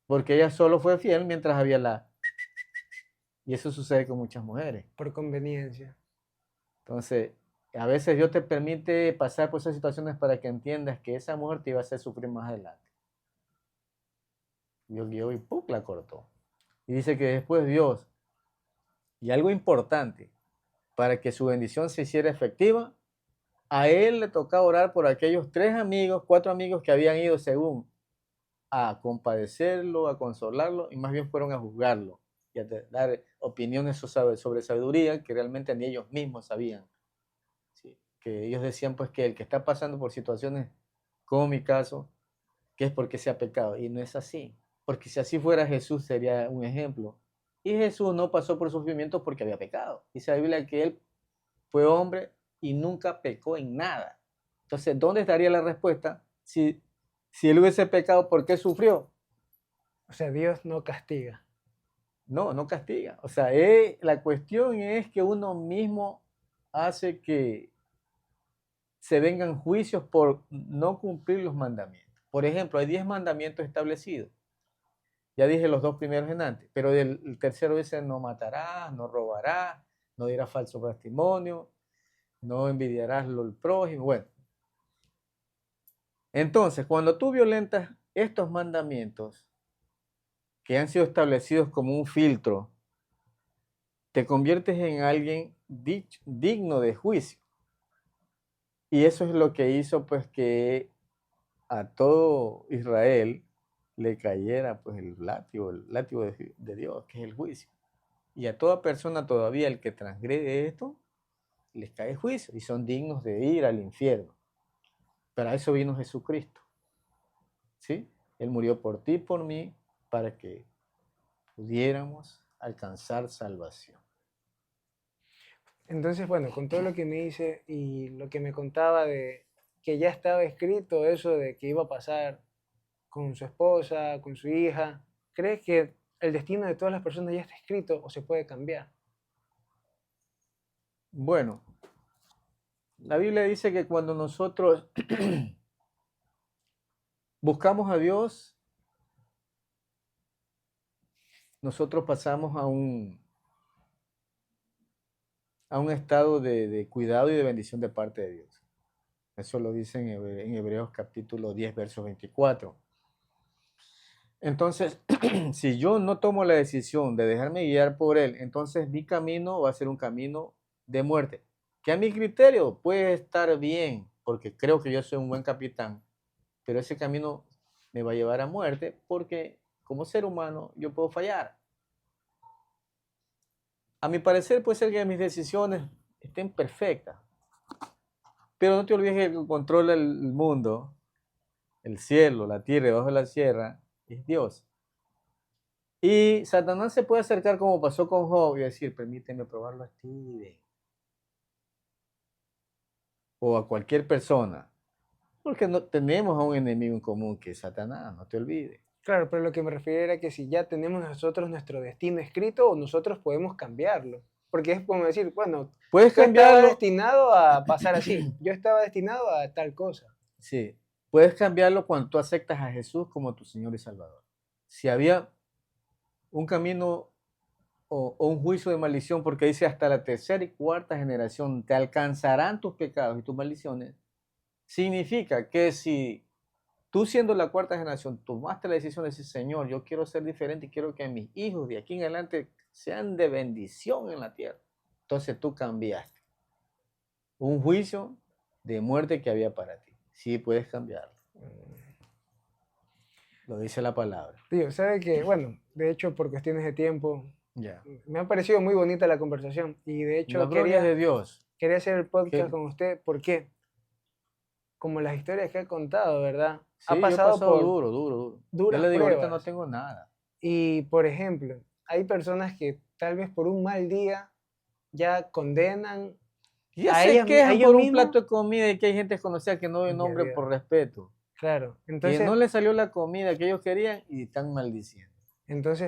Speaker 2: Porque ella solo fue fiel mientras había la... Y eso sucede con muchas mujeres.
Speaker 1: Por conveniencia.
Speaker 2: Entonces, a veces Dios te permite pasar por esas situaciones para que entiendas que esa mujer te iba a hacer sufrir más adelante. Dios guió y ¡pum! La cortó. Y dice que después Dios, y algo importante, para que su bendición se hiciera efectiva, a él le tocaba orar por aquellos 4 amigos que habían ido según a compadecerlo, a consolarlo, y más bien fueron a juzgarlo y a dar opiniones sobre sabiduría que realmente ni ellos mismos sabían. ¿Sí? Que ellos decían pues que el que está pasando por situaciones como mi caso, que es porque se ha pecado, y no es así, porque si así fuera Jesús sería un ejemplo. Y Jesús no pasó por sufrimiento porque había pecado. Dice la Biblia que él fue hombre y nunca pecó en nada. Entonces, ¿dónde estaría la respuesta? Si él hubiese pecado, ¿por qué sufrió?
Speaker 1: O sea, Dios no castiga.
Speaker 2: No, no castiga. O sea, la cuestión es que uno mismo hace que se vengan juicios por no cumplir los mandamientos. Por ejemplo, hay 10 mandamientos establecidos. Ya dije los 2 primeros en antes, pero el tercero dice no matarás, no robarás, no dirás falso testimonio, no envidiarás lo del prójimo. Bueno, entonces, cuando tú violentas estos mandamientos que han sido establecidos como un filtro, te conviertes en alguien digno de juicio. Y eso es lo que hizo pues que a todo Israel le cayera pues el látigo de Dios, que es el juicio. Y a toda persona todavía el que transgrede esto, les cae juicio y son dignos de ir al infierno. Para eso vino Jesucristo. ¿Sí? Él murió por ti y por mí para que pudiéramos alcanzar salvación.
Speaker 1: Entonces, bueno, con todo lo que me dice y lo que me contaba de que ya estaba escrito eso de que iba a pasar con su esposa, con su hija, ¿crees que el destino de todas las personas ya está escrito o se puede cambiar?
Speaker 2: Bueno, la Biblia dice que cuando nosotros buscamos a Dios, nosotros pasamos a un estado de cuidado y de bendición de parte de Dios. Eso lo dice en Hebreos capítulo 10, verso 24. Entonces, si yo no tomo la decisión de dejarme guiar por Él, entonces mi camino va a ser un camino de muerte. Que a mi criterio puede estar bien, porque creo que yo soy un buen capitán, pero ese camino me va a llevar a muerte porque como ser humano yo puedo fallar. A mi parecer puede ser que mis decisiones estén perfectas, pero no te olvides que el que controla el mundo, el cielo, la tierra y debajo de la tierra, es Dios. Y Satanás se puede acercar como pasó con Job y decir, permíteme probarlo a ti o a cualquier persona, porque no tenemos a un enemigo en común que es Satanás, no te olvides.
Speaker 1: Claro, pero lo que me refiero era que si ya tenemos nosotros nuestro destino escrito, nosotros podemos cambiarlo. Porque es como decir, bueno,
Speaker 2: Puedes
Speaker 1: tú estabas
Speaker 2: cambiarlo,
Speaker 1: destinado a pasar así, yo estaba destinado a tal cosa.
Speaker 2: sí, puedes cambiarlo cuando tú aceptas a Jesús como tu Señor y Salvador. Si había un camino o un juicio de maldición, porque dice hasta la tercera y cuarta generación te alcanzarán tus pecados y tus maldiciones, significa que si tú siendo la cuarta generación tomaste la decisión de decir, Señor, yo quiero ser diferente y quiero que mis hijos de aquí en adelante sean de bendición en la tierra, entonces tú cambiaste un juicio de muerte que había para ti. Sí, puedes cambiarlo. Lo dice la palabra.
Speaker 1: Tío, sabe que, bueno, de hecho, por cuestiones de tiempo,
Speaker 2: Ya.
Speaker 1: me ha parecido muy bonita la conversación y de
Speaker 2: La
Speaker 1: hecho
Speaker 2: gloria de Dios.
Speaker 1: quería hacer el podcast
Speaker 2: Que,
Speaker 1: con usted porque, como las historias que ha contado, ¿verdad? Ha
Speaker 2: sí, yo he
Speaker 1: pasado
Speaker 2: pasado
Speaker 1: por
Speaker 2: duro, duro, duro. Yo
Speaker 1: duras
Speaker 2: le digo, ahorita no
Speaker 1: pruebas
Speaker 2: tengo nada.
Speaker 1: y, por ejemplo, hay personas que tal vez por un mal día ya condenan
Speaker 2: Ya se
Speaker 1: a
Speaker 2: quejan
Speaker 1: ellos
Speaker 2: por un
Speaker 1: mismos
Speaker 2: plato de comida y que hay gente desconocida que no doy
Speaker 1: y a
Speaker 2: nombre
Speaker 1: Dios.
Speaker 2: por respeto.
Speaker 1: Claro,
Speaker 2: Que no
Speaker 1: entonces,
Speaker 2: les salió la comida que ellos querían y están maldiciendo.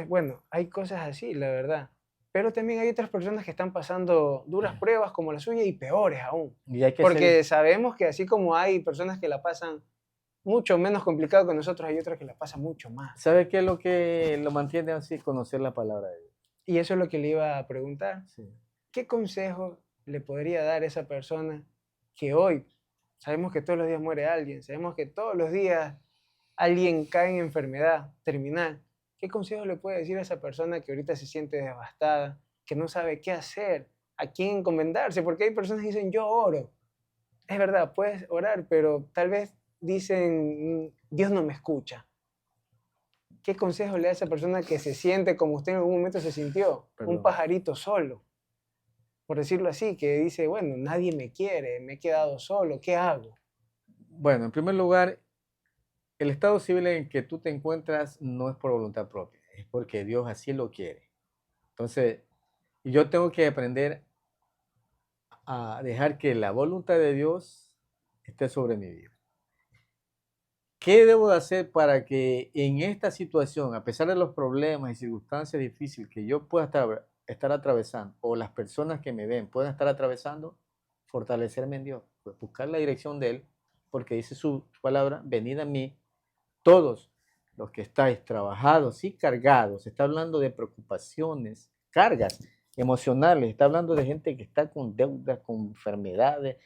Speaker 1: bueno, hay cosas así, la verdad. Pero también hay otras personas que están pasando duras pruebas como la suya y peores aún.
Speaker 2: Y hay que ser,
Speaker 1: Porque sabemos que así como hay personas que la pasan mucho menos complicado que nosotros, hay otras que la pasan mucho más.
Speaker 2: ¿sabe qué es lo que lo mantiene así? Conocer la palabra de Dios.
Speaker 1: Y eso es lo que le iba a preguntar.
Speaker 2: Sí.
Speaker 1: ¿Qué consejo le podría dar a esa persona que hoy, sabemos que todos los días muere alguien, sabemos que todos los días alguien cae en enfermedad terminal? ¿Qué consejo le puede decir a esa persona que ahorita se siente devastada, que no sabe qué hacer, a quién encomendarse? Porque hay personas que dicen, yo oro. Es verdad, puedes orar, pero tal vez dicen, Dios no me escucha. ¿Qué consejo le da a esa persona que se siente como usted en algún momento se sintió? Un
Speaker 2: Perdón.
Speaker 1: pajarito solo, por decirlo así, que dice, bueno, nadie me quiere, me he quedado solo, ¿qué hago?
Speaker 2: Bueno, en primer lugar, el estado civil en que tú te encuentras no es por voluntad propia, es porque Dios así lo quiere. Entonces, yo tengo que aprender a dejar que la voluntad de Dios esté sobre mi vida. ¿Qué debo de hacer para que en esta situación, a pesar de los problemas y circunstancias difíciles que yo pueda estar atravesando, o las personas que me ven puedan estar atravesando, fortalecerme en Dios, pues buscar la dirección de Él, porque dice su palabra, venid a mí, todos los que estáis trabajados y cargados, está hablando de preocupaciones, cargas emocionales, está hablando de gente que está con deudas, con enfermedades,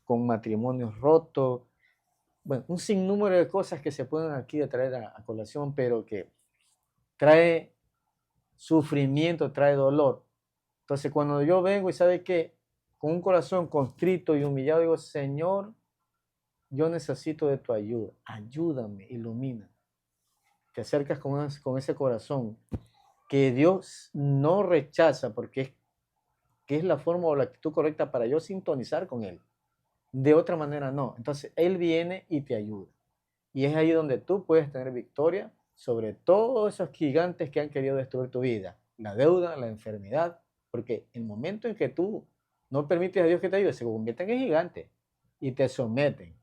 Speaker 2: con matrimonios rotos, bueno, un sinnúmero de cosas que se pueden aquí traer a colación, pero que trae sufrimiento, trae dolor. Entonces, cuando yo vengo y sabe que con un corazón contrito y humillado, digo, Señor, yo necesito de tu ayuda, ayúdame, ilumina. Te acercas con ese corazón que Dios no rechaza porque es la forma o la actitud correcta para yo sintonizar con Él. De otra manera no. Entonces Él viene y te ayuda. Y es ahí donde tú puedes tener victoria sobre todos esos gigantes que han querido destruir tu vida. La deuda, la enfermedad, porque el momento en que tú no permites a Dios que te ayude, se convierten en gigantes y te someten.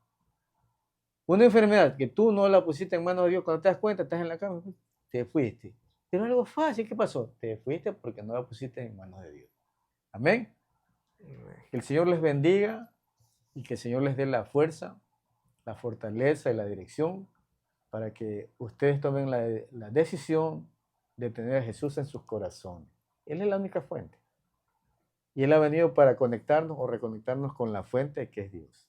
Speaker 2: Una enfermedad que tú no la pusiste en manos de Dios, cuando te das cuenta, estás en la cama, te fuiste. Pero algo fácil, ¿qué pasó? Te fuiste porque no la pusiste en manos de Dios. Amén. Que el Señor les bendiga y que el Señor les dé la fuerza, la fortaleza y la dirección para que ustedes tomen la decisión de tener a Jesús en sus corazones. Él es la única fuente. Y Él ha venido para conectarnos o reconectarnos con la fuente que es Dios.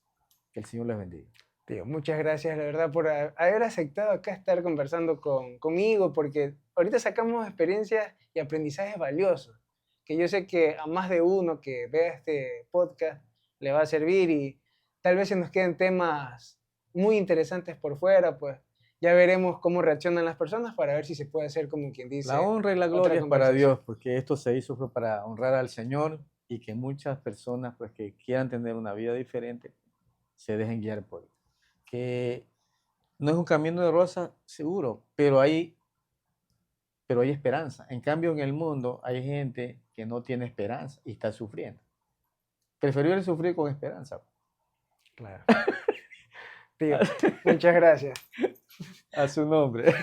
Speaker 2: Que el Señor les bendiga.
Speaker 1: Tío, muchas gracias, la verdad, por haber aceptado acá estar conversando conmigo, porque ahorita sacamos experiencias y aprendizajes valiosos, que yo sé que a más de uno que vea este podcast le va a servir y tal vez se nos queden temas muy interesantes por fuera, pues ya veremos cómo reaccionan las personas para ver si se puede hacer como quien dice.
Speaker 2: La honra y la
Speaker 1: otra
Speaker 2: gloria es para
Speaker 1: conversación.
Speaker 2: Dios, porque esto se hizo fue para honrar al Señor y que muchas personas pues, que quieran tener una vida diferente se dejen guiar por él. Que no es un camino de rosa, seguro, pero hay esperanza. En cambio, en el mundo hay gente que no tiene esperanza y está sufriendo. Preferible sufrir con esperanza.
Speaker 1: Claro. Tío, muchas gracias.
Speaker 2: A su nombre.